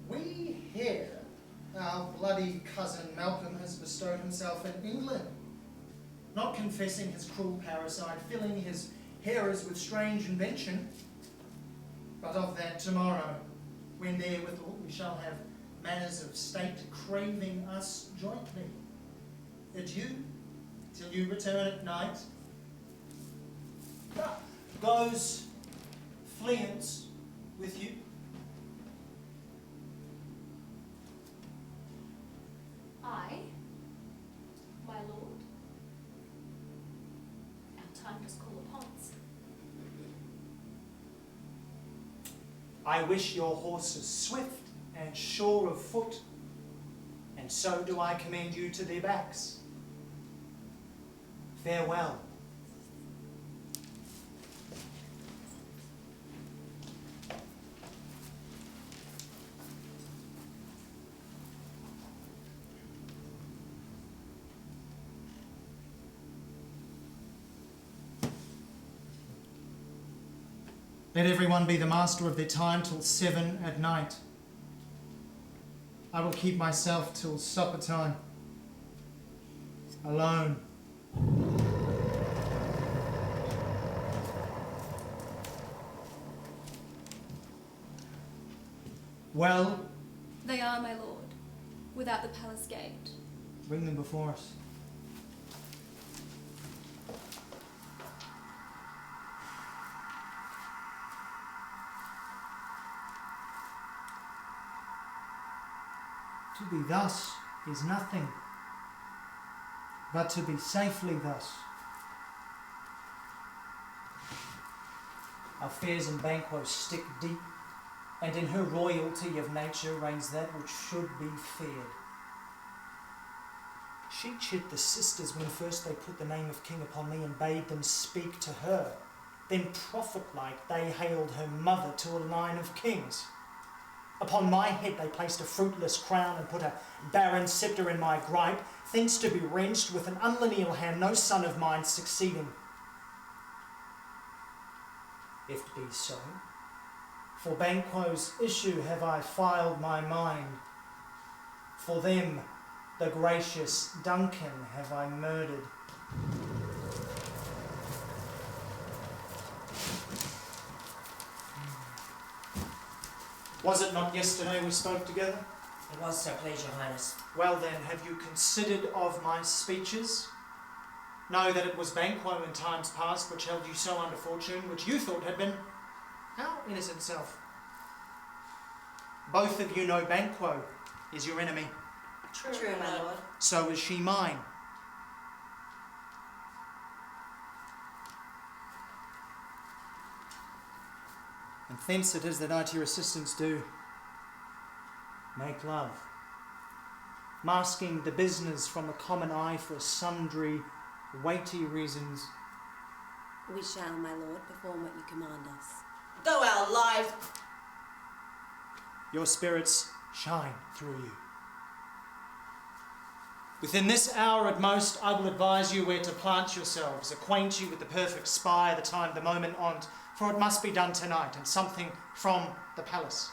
not. We hear our bloody cousin Malcolm has bestowed himself in England, not confessing his cruel parricide, filling his hearers with strange invention. But of that tomorrow, when therewithal we shall have manners of state craving us jointly. Adieu, till you return at night. Goes Fleance with you? I, my lord, our time does call upon us. I wish your horses swift and sure of foot, and so do I commend you to their backs. Farewell. Let everyone be the master of their time till 7 at night. I will keep myself till supper time, alone. Well, They are, my lord, without the palace gate. bring them before us. To be thus is nothing, but to be safely thus. Our fears and banquos stick deep, and in her royalty of nature reigns that which should be feared. She chid the sisters when first they put the name of king upon me and bade them speak to her. Then prophet-like they hailed her mother to a line of kings. Upon my head they placed a fruitless crown and put a barren sceptre in my gripe, thence to be wrenched with an unlineal hand, no son of mine succeeding. If it be so, for Banquo's issue have I filed my mind. For them, the gracious Duncan, have I murdered. Was it not yesterday we spoke together? It was, so please your highness. Well then, have you considered of my speeches? Know that it was Banquo in times past which held you so under fortune, which you thought had been our innocent self. Both of you know Banquo is your enemy. True, my lord. So is she mine. And thence it is that I to your assistance do make love. masking the business from the common eye for sundry weighty reasons. We shall, my lord, perform what you command us. Though our lives... Your spirits shine through you. Within this hour at most, I will advise you where to plant yourselves, acquaint you with the perfect spire, the time, the moment on't, for it must be done tonight, and something from the palace.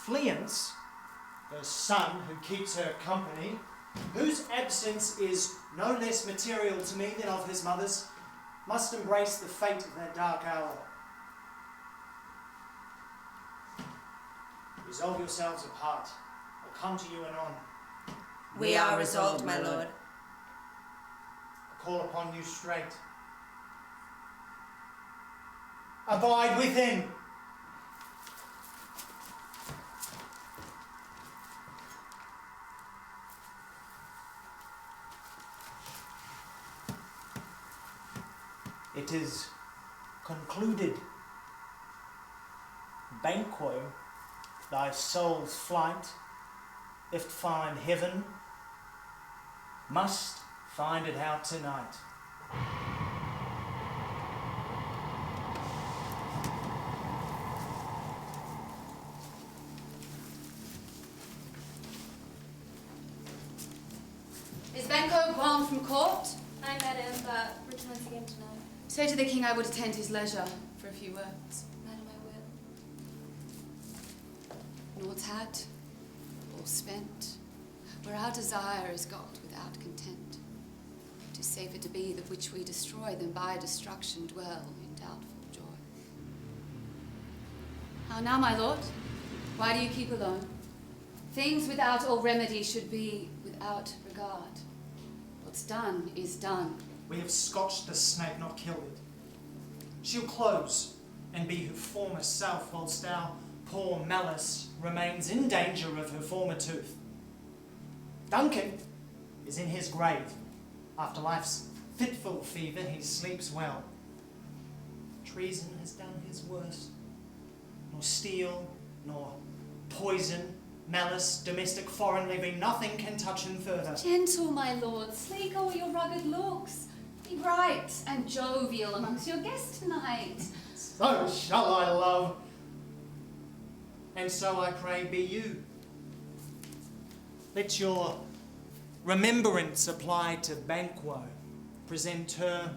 Fleance, her son who keeps her company, whose absence is no less material to me than of his mother's, must embrace the fate of that dark hour. Resolve yourselves apart. I'll come to you anon. We are resolved, my lord. I call upon you straight. Abide within. It is concluded. Banquo, thy soul's flight, if find heaven, must find it out tonight. Is Banquo gone from court? I met him, but returns again tonight. Say to the king I would attend his leisure for a few words. Madam, I will. Naught's had, all spent, where our desire is got without content. 'Tis safer to be that which we destroy than by destruction dwell in doubtful joy. How now, my lord? Why do you keep alone? Things without all remedy should be without regard. What's done is done. We have scotched the snake, not killed it. She'll close and be her former self, whilst our poor Malice remains in danger of her former tooth. Duncan is in his grave. After life's fitful fever, he sleeps well. Treason has done his worst. Nor steel, nor poison, malice, domestic, foreign, leaving nothing can touch him further. Gentle, my lord, sleek all your rugged looks. Be bright and jovial amongst your guests tonight. So shall I, love. And so I pray be you. Let your remembrance apply to Banquo. Present her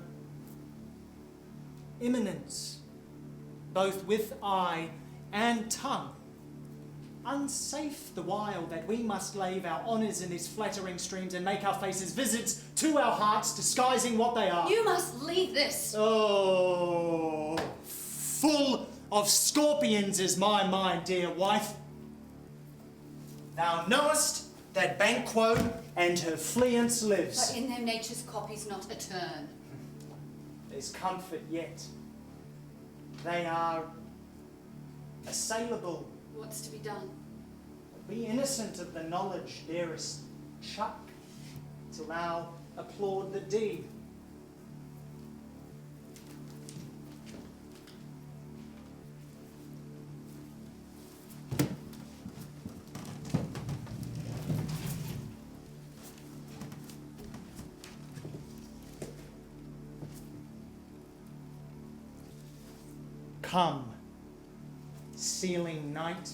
eminence, both with eye and tongue. Unsafe the while that we must lave our honours in these flattering streams and make our faces visits to our hearts, disguising what they are. You must leave this. Oh, full of scorpions is my mind, dear wife. Thou knowest that Banquo and her Fleance lives. But in their nature's copy's not a turn. There's comfort yet. They are assailable. What's to be done? Be innocent of the knowledge, dearest Chuck, till thou applaud the deed. Come, sealing night,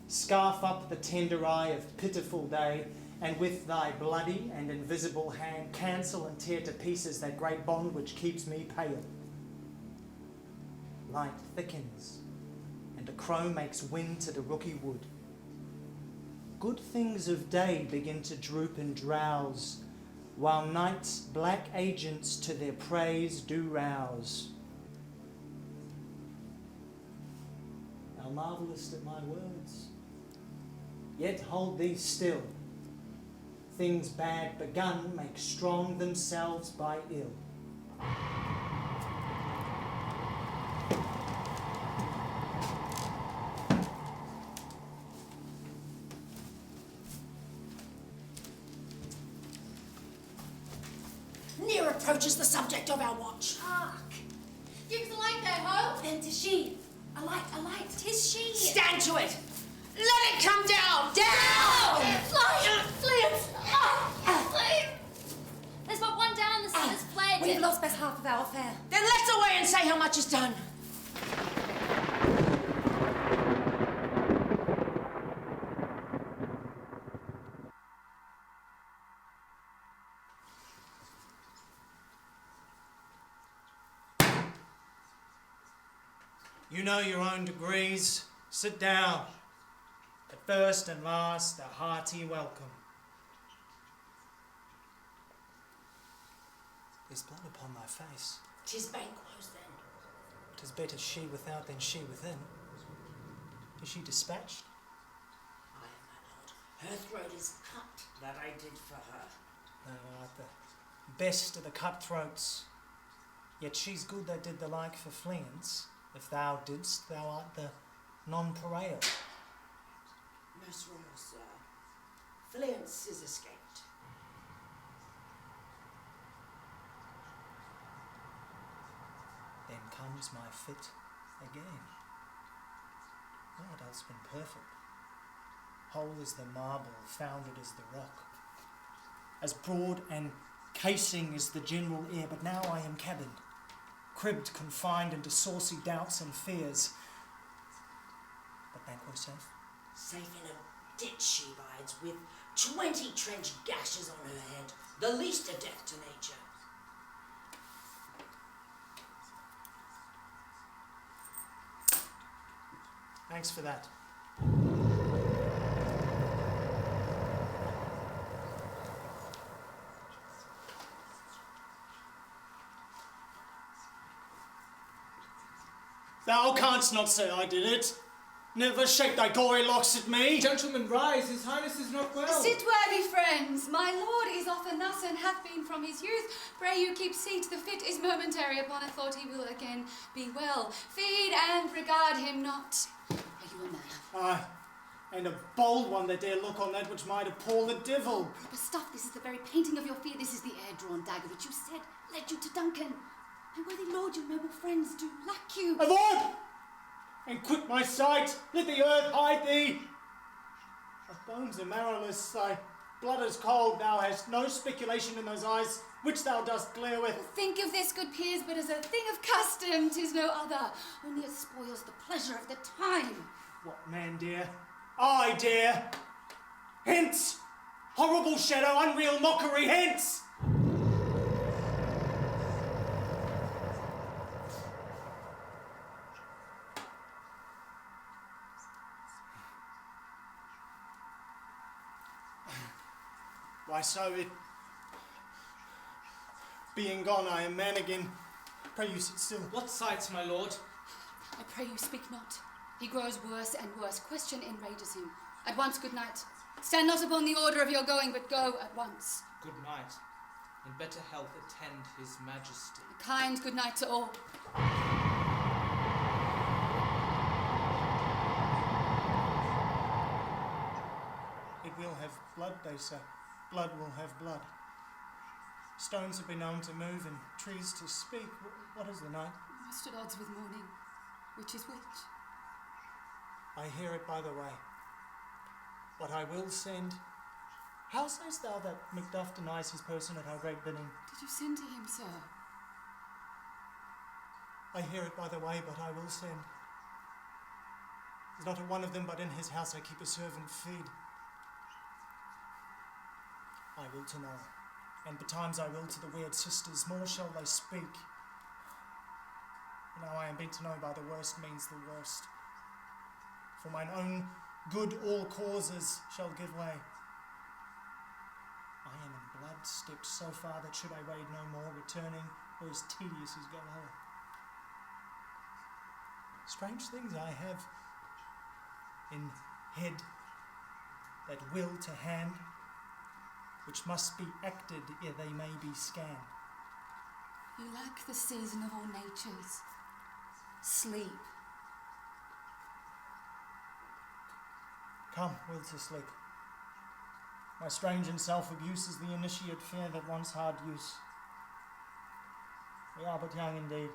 scarf up the tender eye of pitiful day, and with thy bloody and invisible hand cancel and tear to pieces that great bond which keeps me pale. Light thickens, and a crow makes wind to the rooky wood. Good things of day begin to droop and drowse, while night's black agents to their praise do rouse. Thou marvellest at my words, yet hold thee still. Things bad begun make strong themselves by ill. Near approaches the subject of our watch. Hark! Give us a light there, Ho! Then 'tis she. A light, 'tis she. Stand to it! Let it come down! Down! Fly! Flee! There's but one down, the sun has fled. We've lost best half of our affair. Then let's away and say how much is done. You know your own degrees. Sit down. At first and last, a hearty welcome. There's blood upon thy face. 'Tis Banquo's then. 'Tis better she without than she within. Is she dispatched? Aye, my lord. Her throat is cut, that I did for her. Thou art the best of the cutthroats. Yet she's good that did the like for fleance. If thou didst, thou art the nonpareil. Most royal sir, Fleance is escaped. Then comes my fit again. Thou art else been perfect. Whole as the marble, founded as the rock. As broad and casing as the general air, but now I am cabined. Cribbed, confined into saucy doubts and fears. But Banquo safe? Safe in a ditch she bides, with 20 trench gashes on her head, the least a death to nature. Thanks for that. Thou canst not say I did it. Never shake thy gory locks at me. Gentlemen, rise. His Highness is not well. Sit, worthy friends. My lord is often thus and hath been from his youth. Pray you keep seat. The fit is momentary. Upon a thought he will again be well. Feed and regard him not. Are you a man? Aye, and a bold one that dare look on that which might appall the devil. Proper stuff. This is the very painting of your fear. This is the air-drawn dagger which you said led you to Duncan. My worthy lord, your noble friends do lack you. Avoid! And quit my sight. Let the earth hide thee. Thy bones are marrowless, thy blood is cold. Thou hast no speculation in those eyes which thou dost glare with. Think of this, good peers, but as a thing of custom, 'tis no other. Only it spoils the pleasure of the time. What man dare? I dare. Hence! Horrible shadow, unreal mockery, hence! Why so it being gone, I am man again. Pray you sit still. What sights, my lord? I pray you speak not. He grows worse and worse. Question enrages him. At once, good night. Stand not upon the order of your going, but go at once. Good night. In better health attend his majesty. A kind good night to all. It will have blood, they say. Blood will have blood. Stones have been known to move and trees to speak. What is the night? Most at odds with morning. Which is which? I hear it by the way. What I will send. How sayest thou that Macbeth denies his person at our great bidding? Did you send to him, sir? I hear it by the way, but I will send. There's not a one of them but in his house I keep a servant feed. I will to know, and betimes I will to the weird sisters, more shall they speak. Now I am bent to know by the worst means the worst. For mine own good all causes shall give way. I am in blood stepped so far that should I wade no more, returning were as tedious as go home. Strange things I have in head that will to hand, which must be acted ere they may be scanned. You lack the season of all natures. Sleep. Come, will to sleep. My strange and self-abuse is the initiate fear that wants hard use. We are but young indeed.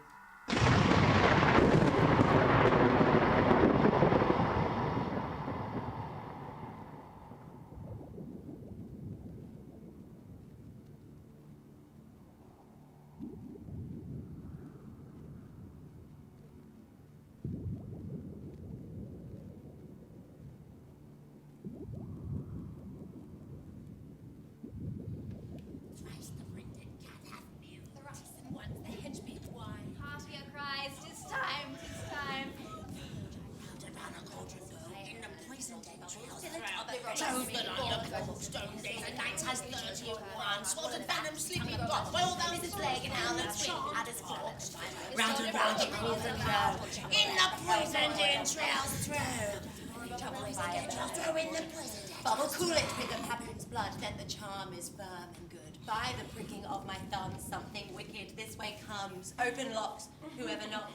Chosen on your cobblestone days and nights has 31. Swatted venom, sleeping rot, boiled down his leg and howled and swing at his forks. Round and round the cauldron row, in the poisoned entrails throw. Trouble is I throw in the poison. Bubble cool it with the pattern's blood, then the charm is firm and good. By the pricking of my thumb, something wicked this way comes. Open locks, whoever knocks.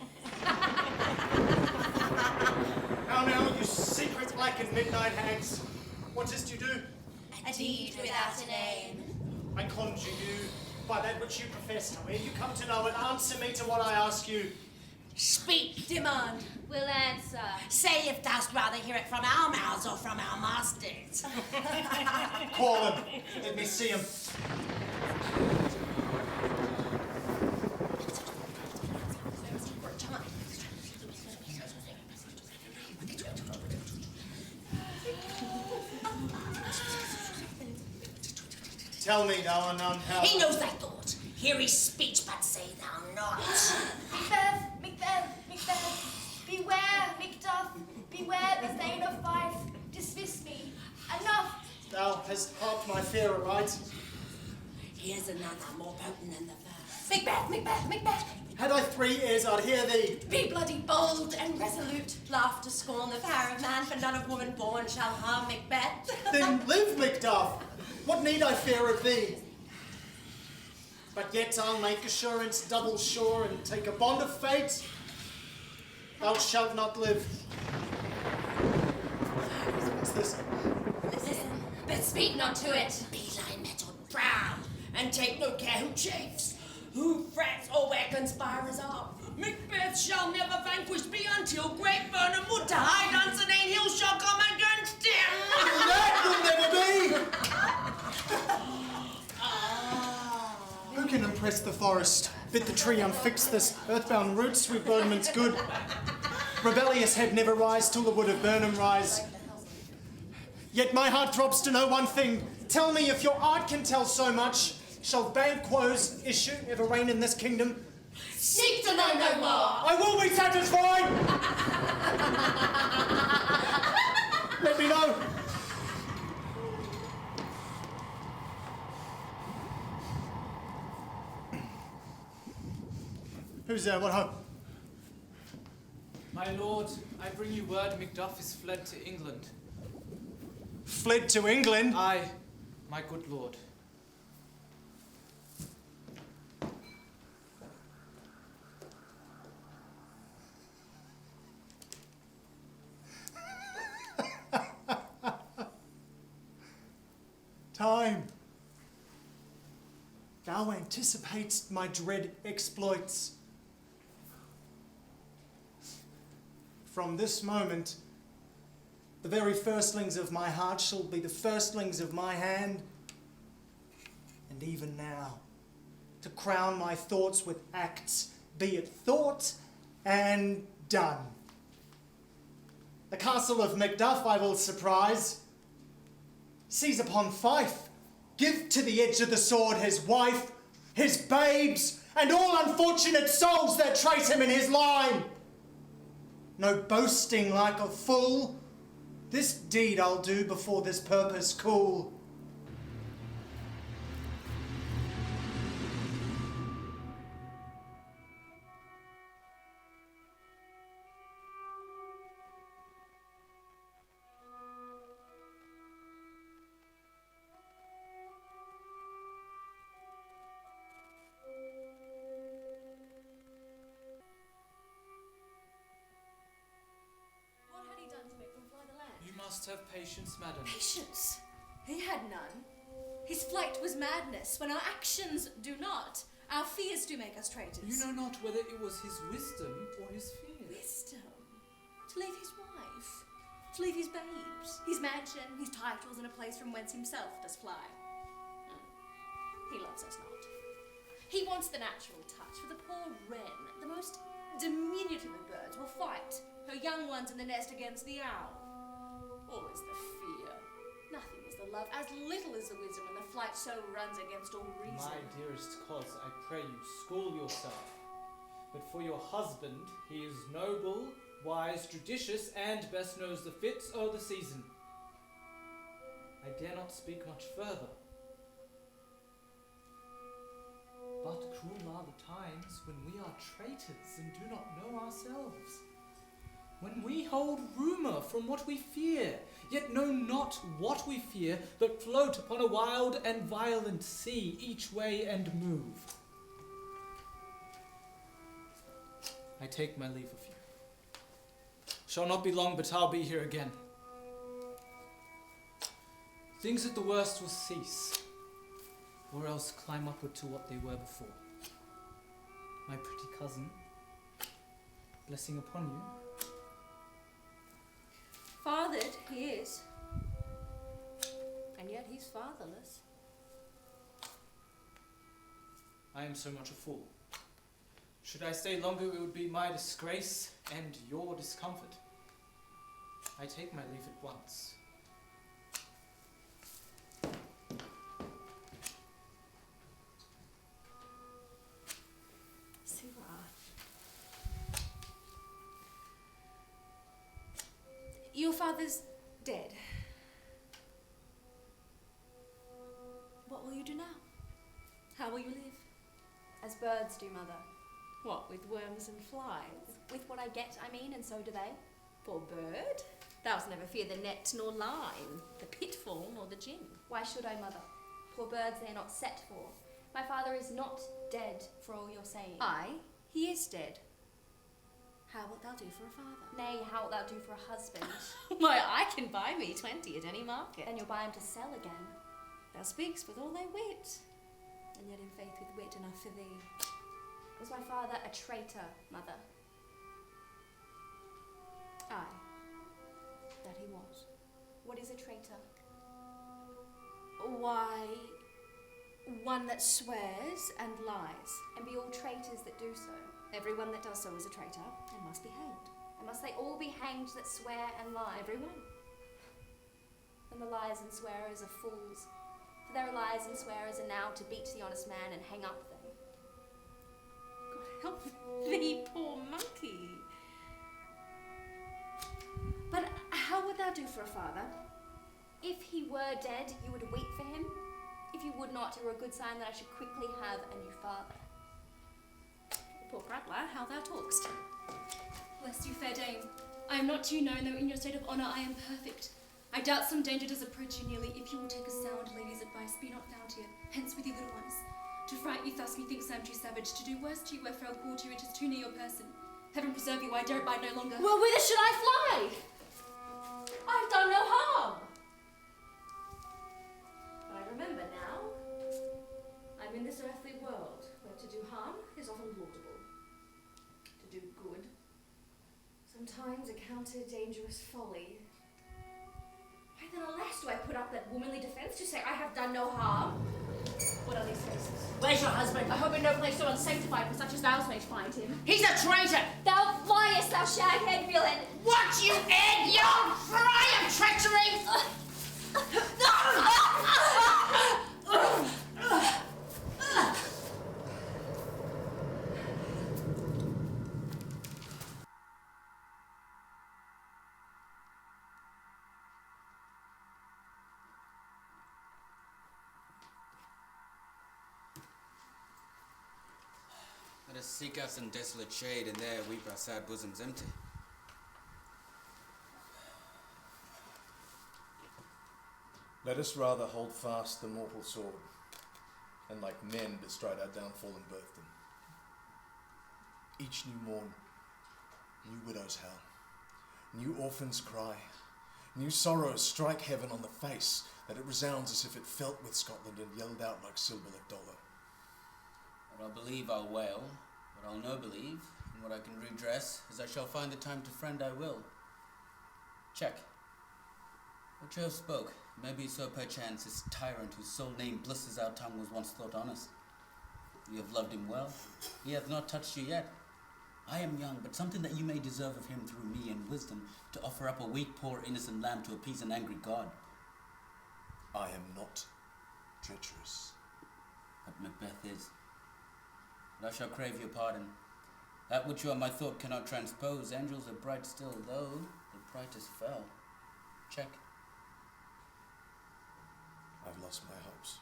Now, you secret black and midnight hags, what is't you do? A deed without a name. I conjure you, by that which you profess, however you come to know it, answer me to what I ask you. Speak. Demand. We'll answer. Say if thou'st rather hear it from our mouths or from our masters. Call him. Let me see him. Tell me, thou unknown how... He knows thy thought. Hear his speech, but say thou not. Macbeth, Macbeth, Macbeth. Beware, Macduff. Beware the thane of Fife. Dismiss me. Enough. Thou hast harped my fear aright. Here's another more potent than the first. Macbeth, Macbeth, Macbeth. Had I 3 ears, I'd hear thee. Be bloody bold and resolute. Laugh to scorn the power of man, for none of woman born shall harm Macbeth. Then live, Macduff. What need I fear of thee? But yet I'll make assurance double sure and take a bond of fate. Thou shalt not live. What's this? Listen, but speak not to it. Be thy mettled proud, and take no care who chafes, who frets, or where conspirers are. Macbeth shall never vanquished be until great Burnham wood to hide Dunsinane Hill shall come against him. That will never be! Who can impress the forest? Bid the tree unfix this earthbound root, sweet Burnham's good. Rebellious head never rise till the wood of Burnham rise. Yet my heart throbs to know one thing. Tell me if your art can tell so much. Shall banquos issue ever reign in this kingdom? Seek to know no more. I will be satisfied! Let me know. Who's there? What hope? My lord, I bring you word Macduff is fled to England. Fled to England? Aye, my good lord. Time. Thou anticipatest my dread exploits. From this moment, the very firstlings of my heart shall be the firstlings of my hand. And even now, to crown my thoughts with acts, be it thought and done. The castle of Macduff I will surprise. Seize upon Fife, give to the edge of the sword his wife, his babes, and all unfortunate souls that trace him in his line. No boasting like a fool, this deed I'll do before this purpose cool. Must have patience, madam. Patience? He had none. His flight was madness, when our actions do not. Our fears do make us traitors. You know not whether it was his wisdom or his fear. Wisdom? To leave his wife, to leave his babes, his mansion, his titles, and a place from whence himself does fly. He loves us not. He wants the natural touch, for the poor wren, the most diminutive of birds, will fight her young ones in the nest against the owl. All is the fear. Nothing is the love. As little is the wisdom when the flight so runs against all reason. My dearest cause, I pray you, school yourself. But for your husband, he is noble, wise, judicious, and best knows the fits o' the season. I dare not speak much further. But cruel are the times when we are traitors and do not know ourselves. When we hold rumour from what we fear, yet know not what we fear, but float upon a wild and violent sea, each way and move. I take my leave of you. Shall not be long, but I'll be here again. Things at the worst will cease, or else climb upward to what they were before. My pretty cousin, blessing upon you. Fathered he is, and yet he's fatherless. I am so much a fool. Should I stay longer, it would be my disgrace and your discomfort. I take my leave at once. Your father's dead. What will you do now? How will you live? As birds do, Mother. What, with worms and flies? With what I get, I mean, and so do they. Poor bird. Thou never fear the net nor line, the pitfall nor the gin. Why should I, Mother? Poor birds they are not set for. My father is not dead, for all your saying. Aye, he is dead. How wilt thou do for a father? Nay, how wilt thou do for a husband? Why, I can buy me 20 at any market. Then you'll buy him to sell again. Thou speaks with all thy wit. And yet in faith with wit enough for thee. Was my father a traitor, Mother? Aye, that he was. What is a traitor? Why, one that swears and lies. And be all traitors that do so. Everyone that does so is a traitor and must be hanged. And must they all be hanged that swear and lie? Everyone. Then the liars and swearers are fools. For their liars and swearers are now to beat the honest man and hang up them. God help thee, poor monkey. But how would thou do for a father? If he were dead, you would weep for him. If you would not, it were a good sign that I should quickly have a new father. Poor prattler, how thou talkest. Bless you, fair dame. I am not too known, though in your state of honour I am perfect. I doubt some danger does approach you nearly. If you will take a sound lady's advice, be not found here, hence with your little ones. To fright you thus, methinks I am too savage. To do worse to you where frail call to you, it is too near your person. Heaven preserve you, I dare abide no longer. Well, whither should I fly? I've done no harm. But I remember now, I'm in this earthly world, where to do harm is often laudable. To do good, sometimes accounted dangerous folly. Why then, alas, do I put up that womanly defence to say I have done no harm? What are these faces? Where's your husband? I hope in no place so unsanctified for such as thou mayst find him. He's a traitor! Thou liest, thou shag-head villain! What, you egg, young fry of treachery! Let us seek us in desolate shade, and there weep our sad bosoms empty. Let us rather hold fast the mortal sword, and like men bestride our downfall and birth them. Each new morn, new widow's howl, new orphan's cry, new sorrows strike heaven on the face, that it resounds as if it felt with Scotland and yelled out like Silberlich dollar. What I'll believe I'll wail, what I'll no believe, and what I can redress, as I shall find the time to friend I will. Check. What you have spoke, maybe so perchance this tyrant whose sole name blisters our tongue was once thought honest. You have loved him well, he hath not touched you yet. I am young, but something that you may deserve of him through me and wisdom, to offer up a weak, poor, innocent lamb to appease an angry God. I am not treacherous. But Macbeth is. But I shall crave your pardon. That which you on my thought cannot transpose, angels are bright still, though the brightest fell. Check. I've lost my hopes.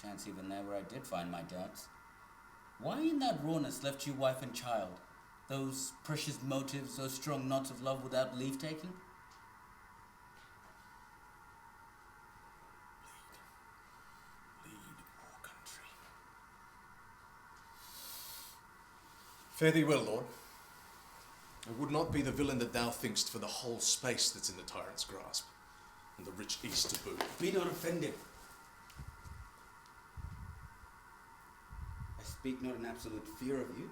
Chance even there where I did find my doubts. Why in that rawness left you wife and child? Those precious motives, those strong knots of love without leave taking? Lead, poor country. Fare thee well, Lord. I would not be the villain that thou think'st for the whole space that's in the tyrant's grasp, and the rich east to boot. Be not offended. I speak not in absolute fear of you.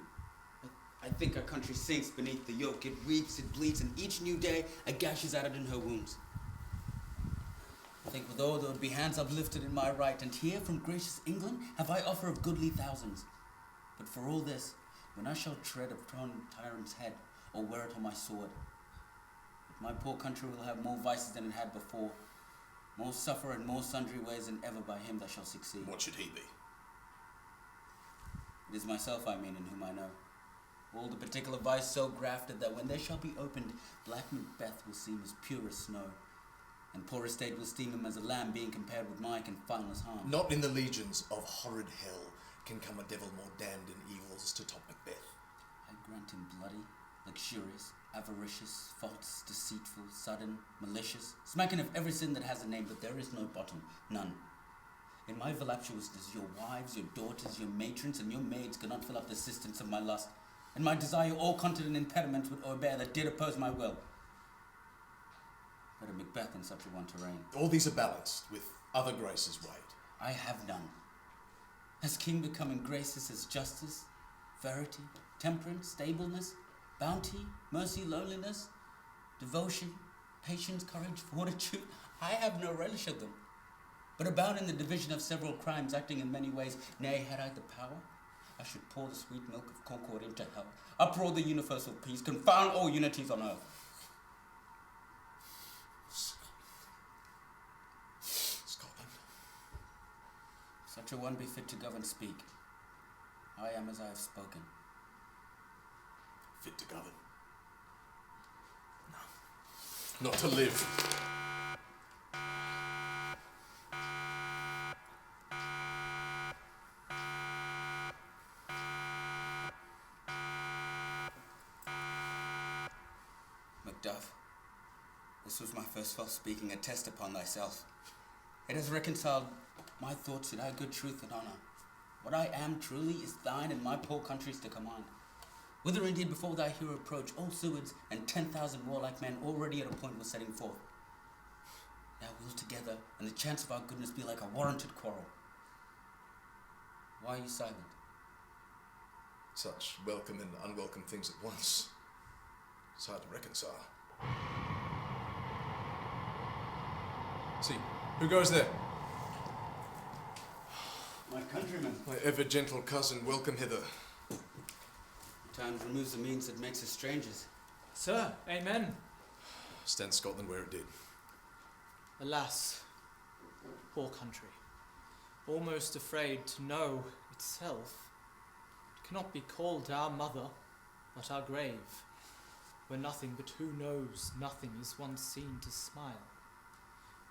I think our country sinks beneath the yoke. It weeps, it bleeds, and each new day a gash is added in her wounds. I think withal there would be hands uplifted in my right, and here from gracious England have I offer of goodly thousands. But for all this, when I shall tread upon tyrant's head, or wear it on my sword, my poor country will have more vices than it had before, more suffer in more sundry ways than ever by him that shall succeed. What should he be? It is myself, I mean, in whom I know. All the particular vice so grafted that when they shall be opened, black Macbeth will seem as pure as snow, and poor estate will esteem him as a lamb, being compared with mine can fineless harm. Not in the legions of horrid hell can come a devil more damned in evils to top Macbeth. I grant him bloody, luxurious, avaricious, false, deceitful, sudden, malicious, smacking of every sin that has a name, but there is no bottom, none. In my voluptuousness, your wives, your daughters, your matrons, and your maids could not fill up the assistance of my lust, and my desire all continent impediments would o'erbear that did oppose my will. But a Macbeth in such a one to reign. All these are balanced with other graces weighed. I have none. Has king become in graces as justice, verity, temperance, stableness, bounty, mercy, loneliness, devotion, patience, courage, fortitude? I have no relish of them, but abound in the division of several crimes, acting in many ways. Nay, had I the power, I should pour the sweet milk of concord into hell, uproar the universal peace, confound all unities on earth. Scotland. Such a one be fit to govern, speak. I am as I have spoken. Fit to govern? No. Not to live. Macduff, this was my first false speaking, a test upon thyself. It has reconciled my thoughts in thy good truth and honour. What I am truly is thine and my poor country's to command. Whither indeed before thy hero approach, all Sewards and 10,000 warlike men already at a point were setting forth. Now we'll together, and the chance of our goodness be like a warranted quarrel. Why are you silent? Such welcome and unwelcome things at once. It's hard to reconcile. See, who goes there? My countrymen. My ever-gentle cousin, welcome hither. Time removes the means that makes us strangers. Sir, amen. Stand Scotland where it did. Alas, poor country, almost afraid to know itself, it cannot be called our mother, but our grave, where nothing but who knows nothing is once seen to smile,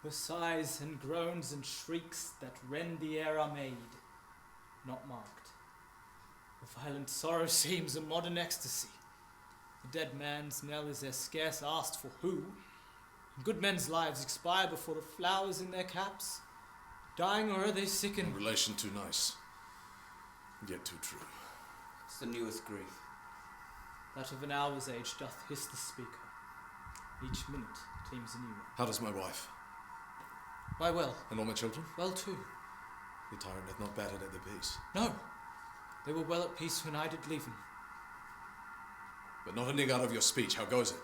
where sighs and groans and shrieks that rend the air are made, not marked. The violent sorrow seems a modern ecstasy. The dead man's knell is there scarce asked for who, and good men's lives expire before the flowers in their caps, dying or are they sicken. Relation too nice, yet too true. It's the newest grief. That of an hour's age doth hiss the speaker. Each minute teems a new one. How does my wife? Why well. And all my children? Well too. The tyrant hath not battered at their peace. No. They were well at peace when I did leave them. But not a nig out of your speech. How goes it?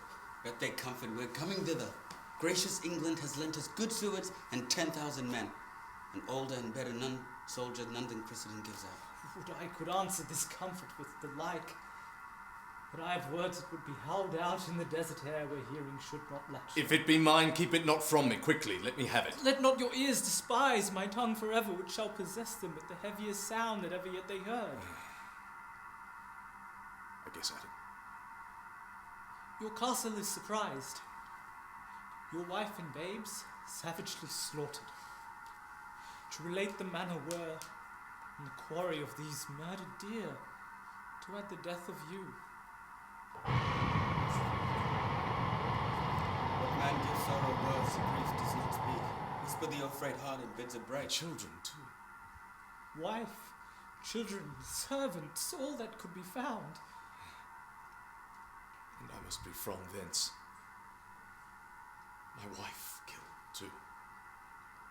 Let they comfort, we're coming thither. Gracious England has lent us good Sewards and 10,000 men. An older and better soldier none than Christendom gives out. Would I could answer this comfort with the like. But I have words that would be howled out in the desert air where hearing should not latch. If it be mine, keep it not from me. Quickly, let me have it. Let not your ears despise my tongue forever, which shall possess them with the heaviest sound that ever yet they heard. I guess at it. Your castle is surprised. Your wife and babes savagely slaughtered. to relate the manner where, in the quarry of these murdered deer, to add the death of you. What man gives sorrow words, grief does not speak. Whisper the afraid heart and bids it break. Children, too. Wife, children, servants, all that could be found. And I must be from thence. My wife killed, too.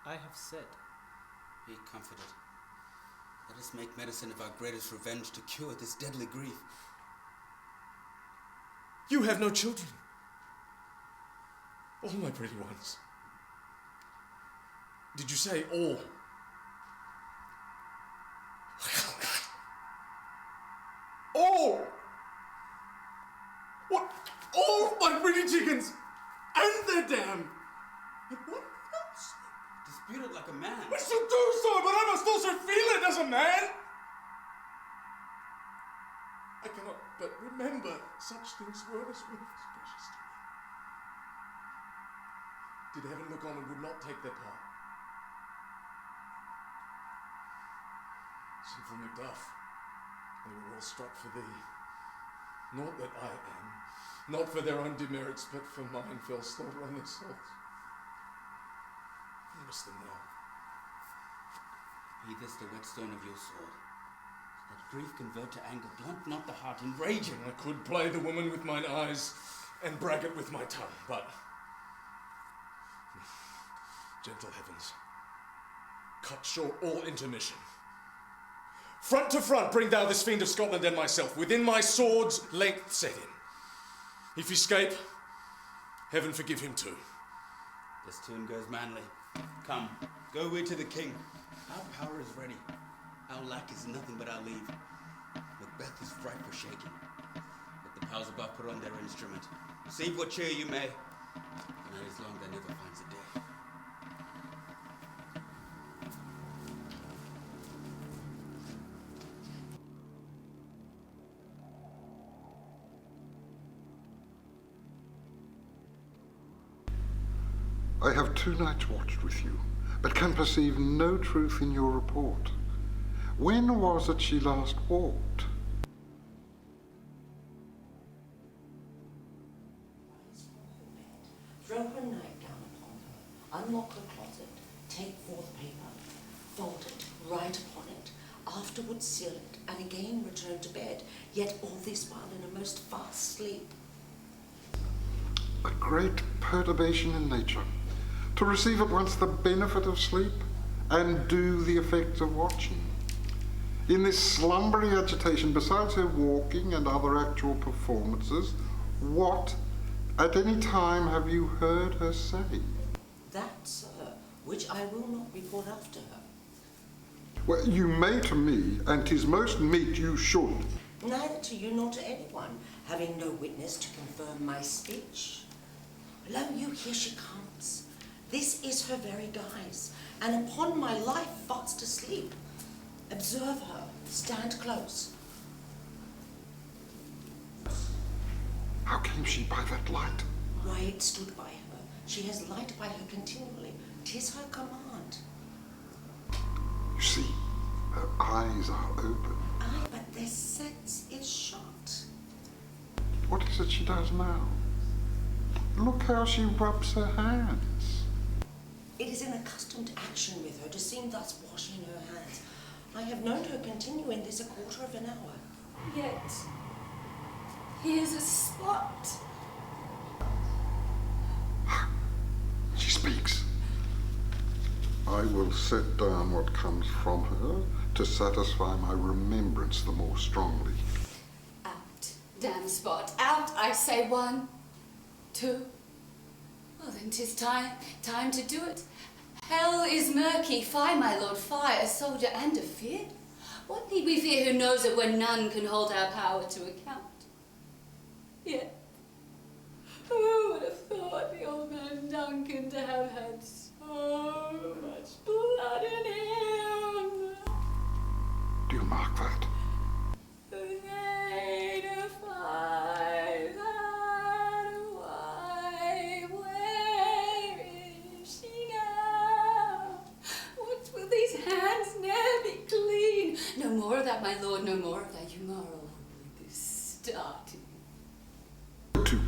I have said. Be comforted. Let us make medicine of our greatest revenge to cure this deadly grief. You have no children. All my pretty ones. Did you say all? All! What? All my pretty chickens! And their dam! And what else? Disputed like a man. I shall do so, but I must also feel it as a man! I cannot but remember such things were as most precious to me. Did heaven look on and would not take their part? Sinful Macbeth, they were all struck for thee. Not that I am, not for their own demerits, but for mine fell slaughter on their souls. I miss them now. Be this the whetstone of your sword. Let grief convert to anger, blunt not the heart, enraging. I could play the woman with mine eyes and braggart with my tongue, but gentle heavens, cut short all intermission. Front to front bring thou this fiend of Scotland and myself, within my sword's length set him. If he escape, heaven forgive him too. This tune goes manly. Come, go we to the king. Our power is ready. Our lack is nothing but our leave. Macbeth is ripe for shaking. Let the powers above put on their instrument. Receive what cheer you may. The night is long that never finds a day. I have 2 nights watched with you, but can perceive no truth in your report. When was it she last walked? Throw her nightgown upon her, unlock her closet, take forth paper, fold it, write upon it, afterwards seal it, and again return to bed, yet all this while in a most fast sleep. A great perturbation in nature. To receive at once the benefit of sleep and do the effects of watching. In this slumbery agitation, besides her walking and other actual performances, what at any time have you heard her say? That, sir, which I will not report after her. Well, you may to me, and 'tis most meet you should. Neither to you nor to anyone, having no witness to confirm my speech. Lo, you, here she comes. This is her very guise, and upon my life fast asleep. Observe her, stand close. How came she by that light? Why, it stood by her. She has light by her continually. 'Tis her command. You see, her eyes are open. Aye, but their sense is shut. What is it she does now? Look how she rubs her hands. It is an accustomed action with her to seem thus washing her hands. I have known her continue in this a quarter of an hour. Yet, here's a spot. She speaks. I will set down what comes from her to satisfy my remembrance the more strongly. Out, damn spot, out, I say. 1, 2. Well, then 'tis time to do it. Hell is murky, fie, my lord, fie, a soldier and a fear. What need we fear who knows it when none can hold our power to account? Yet, who would have thought the old man Duncan to have had so much blood in him? Do you mark that? They defy that wife. Where is she now? What will these that, my lord, no more of that immoral starting.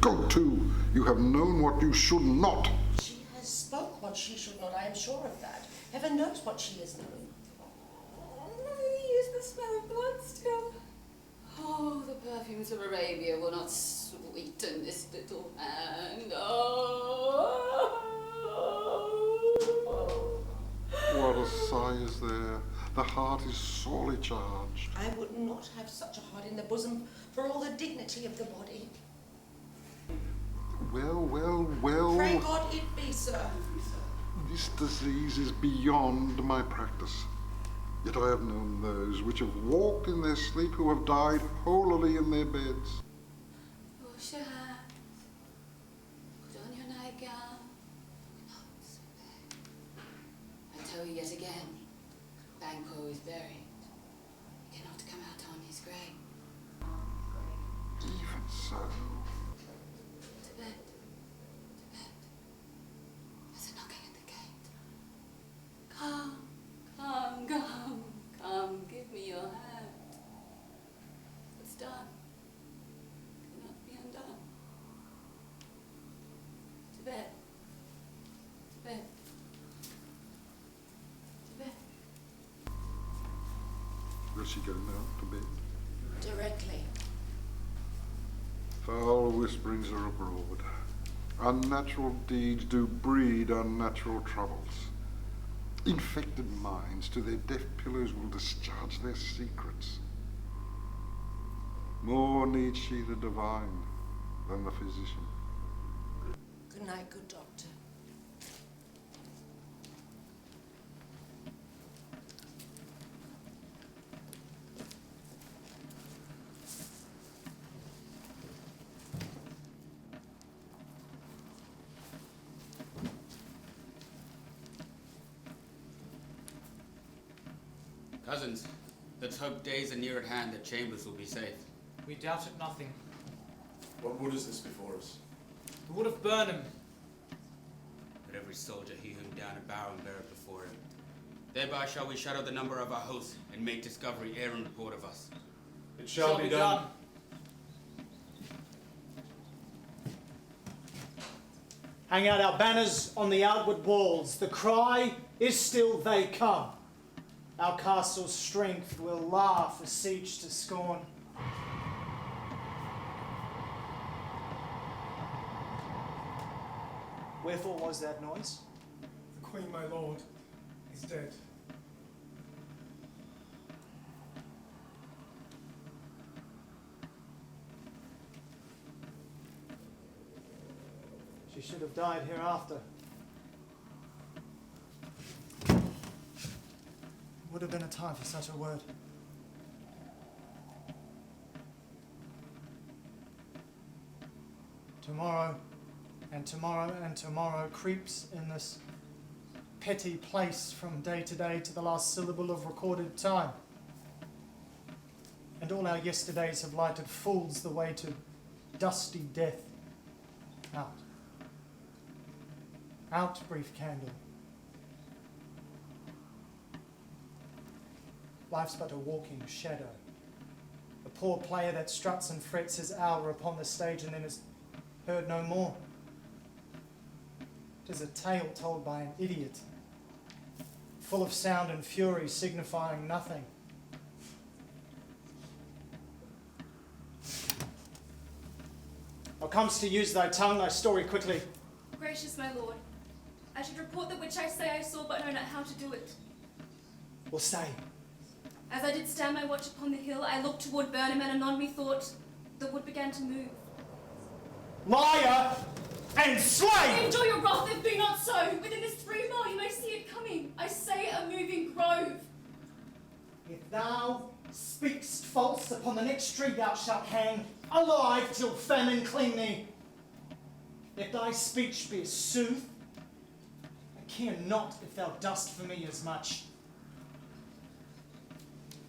Go to. You have known what you should not. She has spoke what she should not, I am sure of that. Heaven knows what she has known. Is the smell of blood still? Oh, the perfumes of Arabia will not sweeten this little hand. Oh. What a sigh is there. The heart is sorely charged. I would not have such a heart in the bosom for all the dignity of the body. Well. Pray God it be so. This disease is beyond my practice. Yet I have known those which have walked in their sleep who have died holily in their beds. Wash your hands. Put on your nightgown. Not so bad. I tell you yet again, Banquo is buried. He cannot come out on his grave. Even so. To bed. To bed. There's a knocking at the gate. Come, give me your hand. What's done cannot be undone. To bed. To bed. To bed. Will she go now to bed? Directly. Foul whisperings are abroad. Unnatural deeds do breed unnatural troubles. Infected minds to their deaf pillows will discharge their secrets. More needs she the divine than the physician. Good night, good doctor. Cousins, let's hope days are near at hand that Chambers will be safe. We doubt it nothing. What wood is this before us? The wood of Burnham. But every soldier he whom down a barrow and bear it before him. Thereby shall we shadow the number of our host and make discovery ere in report of us. It shall be done. Hang out our banners on the outward walls. The cry is still they come. Our castle's strength will laugh a siege to scorn. Wherefore was that noise? The Queen, my lord, is dead. She should have died hereafter. Would have been a time for such a word. Tomorrow, and tomorrow, and tomorrow creeps in this petty place from day to day to the last syllable of recorded time. And all our yesterdays have lighted fools the way to dusty death. Out. Out, brief candle. Life's but a walking shadow. A poor player that struts and frets his hour upon the stage and then is heard no more. 'Tis a tale told by an idiot, full of sound and fury, signifying nothing. Thou comest to use thy tongue, thy story quickly. Gracious my lord, I should report that which I say I saw, but know not how to do it. Well, say. As I did stand my watch upon the hill, I looked toward Burnham, and anon methought the wood began to move. Liar and slave! Endure your wrath, if be not so. Within this 3 mile you may see it coming. I say a moving grove. If thou speak'st false, upon the next tree thou shalt hang, alive till famine clean thee. If thy speech be sooth, I care not if thou dost for me as much.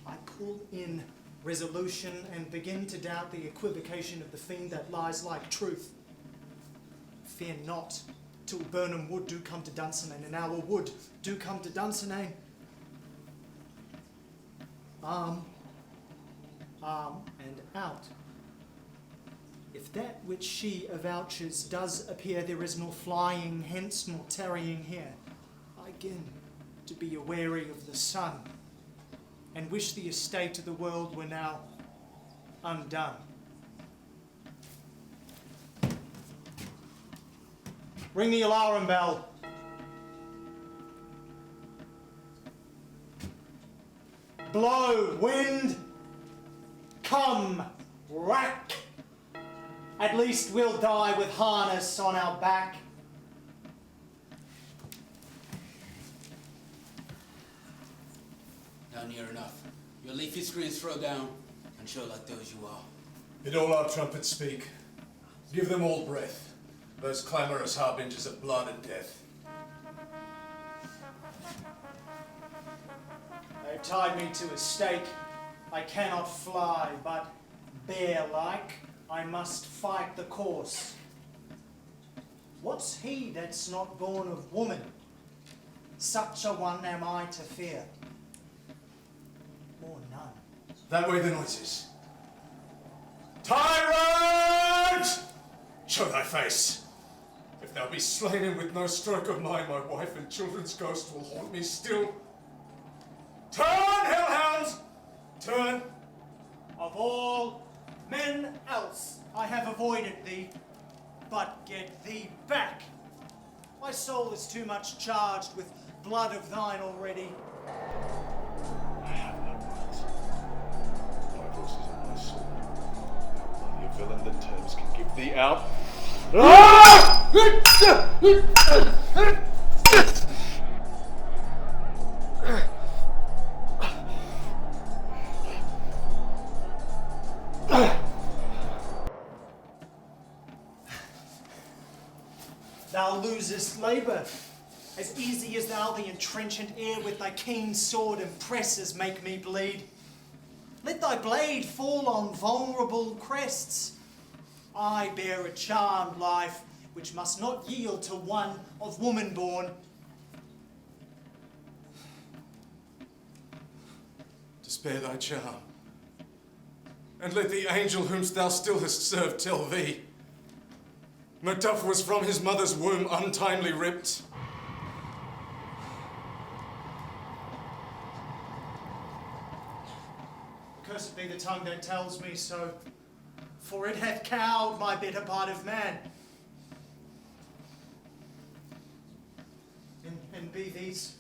I pull in resolution and begin to doubt the equivocation of the fiend that lies like truth. Fear not, till Burnham wood do come to Dunsinane, and our wood do come to Dunsinane. Arm arm and out. If that which she avouches does appear, there is nor flying hence nor tarrying here. I again to be aweary of the sun, and wish the estate of the world were now undone. Ring the alarm bell. Blow, wind, come, rack. At least we'll die with harness on our back. Now near enough. Your leafy screens throw down, and show like those you are. Bid all our trumpets speak. Give them all breath, those clamorous harbingers of blood and death. They've tied me to a stake. I cannot fly, but bear-like, I must fight the course. What's he that's not born of woman? Such a one am I to fear, or none. That way the noises. Tyrant! Show thy face. If thou be slain and with no stroke of mine, my wife and children's ghost will haunt me still. Turn, hellhounds! Turn! Of all men else I have avoided thee, but get thee back. My soul is too much charged with blood of thine already. I have no right. My voice is in my soul. Only a villain than terms can give thee out. Thou losest labour, as easy as thou the entrenchant air with thy keen sword impresses make me bleed. Let thy blade fall on vulnerable crests. I bear a charmed life, which must not yield to one of woman born. To spare thy charm, and let the angel whom thou still hast served tell thee, Macbeth was from his mother's womb untimely ripped. Cursed be the tongue that tells me so, for it hath cowed my better part of man. And be these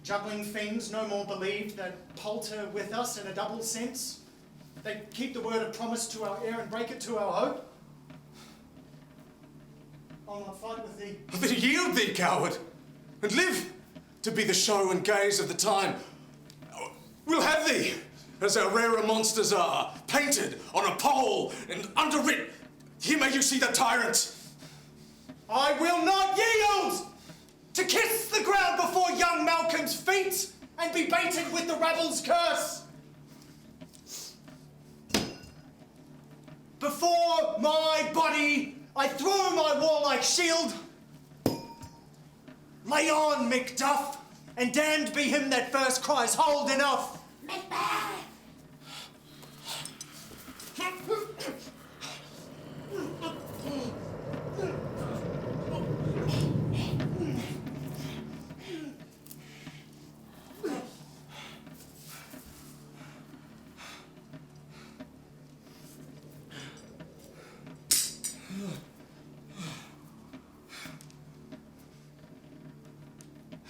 juggling fiends no more believed that palter with us in a double sense? They keep the word of promise to our ear and break it to our hope? I'll not fight with thee. Then yield thee, coward, and live to be the show and gaze of the time. We'll have thee, as our rarer monsters are, painted on a pole and underwrit, here may you see the tyrant. I will not yield to kiss the ground before young Malcolm's feet and be baited with the rabble's curse. Before my body I throw my warlike shield. Lay on, Macduff, and damned be him that first cries, hold enough. Macbeth!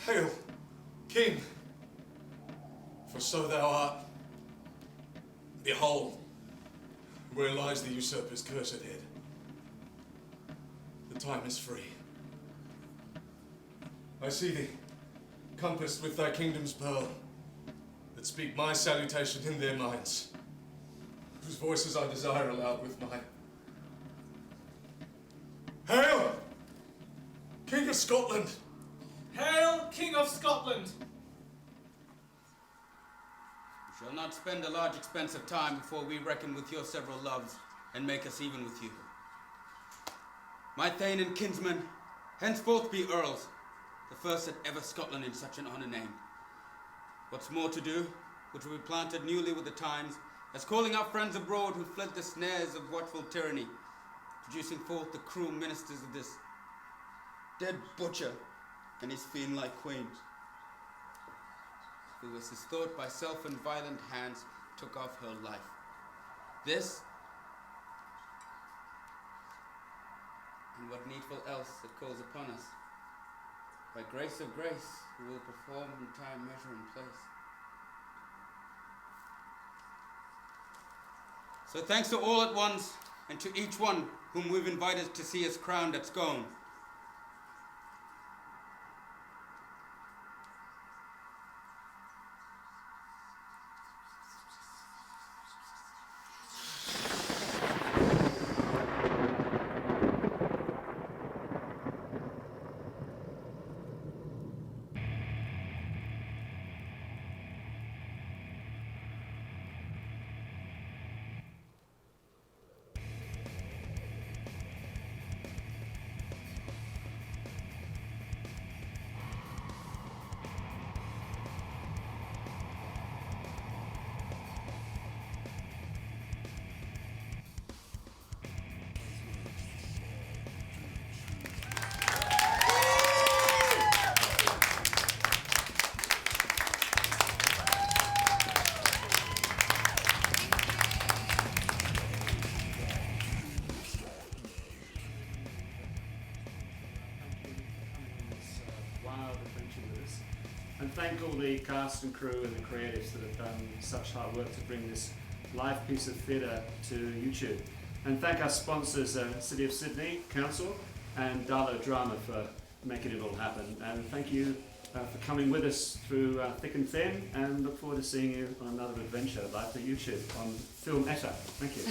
Hail, King, for so thou art. Behold, where lies the usurper's cursed head. The time is free. I see thee, compassed with thy kingdom's pearl, that speak my salutation in their minds, whose voices I desire aloud with mine. Hail, King of Scotland! Hail, King of Scotland! We shall not spend a large expense of time before we reckon with your several loves and make us even with you. My thane and kinsmen henceforth be earls, the first that ever Scotland in such an honour named. What's more to do, which will be planted newly with the times, as calling our friends abroad who fled the snares of watchful tyranny, producing forth the cruel ministers of this dead butcher and his fiend-like queens, who, as is thought by self and violent hands, took off her life. This, and what needful else it calls upon us, by grace of grace, who will perform in time, measure, and place. So thanks to all at once, and to each one whom we've invited to see us crowned at Scone. And thank all the cast and crew and the creatives that have done such hard work to bring this live piece of theatre to YouTube. And thank our sponsors, City of Sydney Council and Darlow Drama, for making it all happen. And thank you for coming with us through thick and thin, and look forward to seeing you on another adventure live for YouTube on Film Etta. Thank you.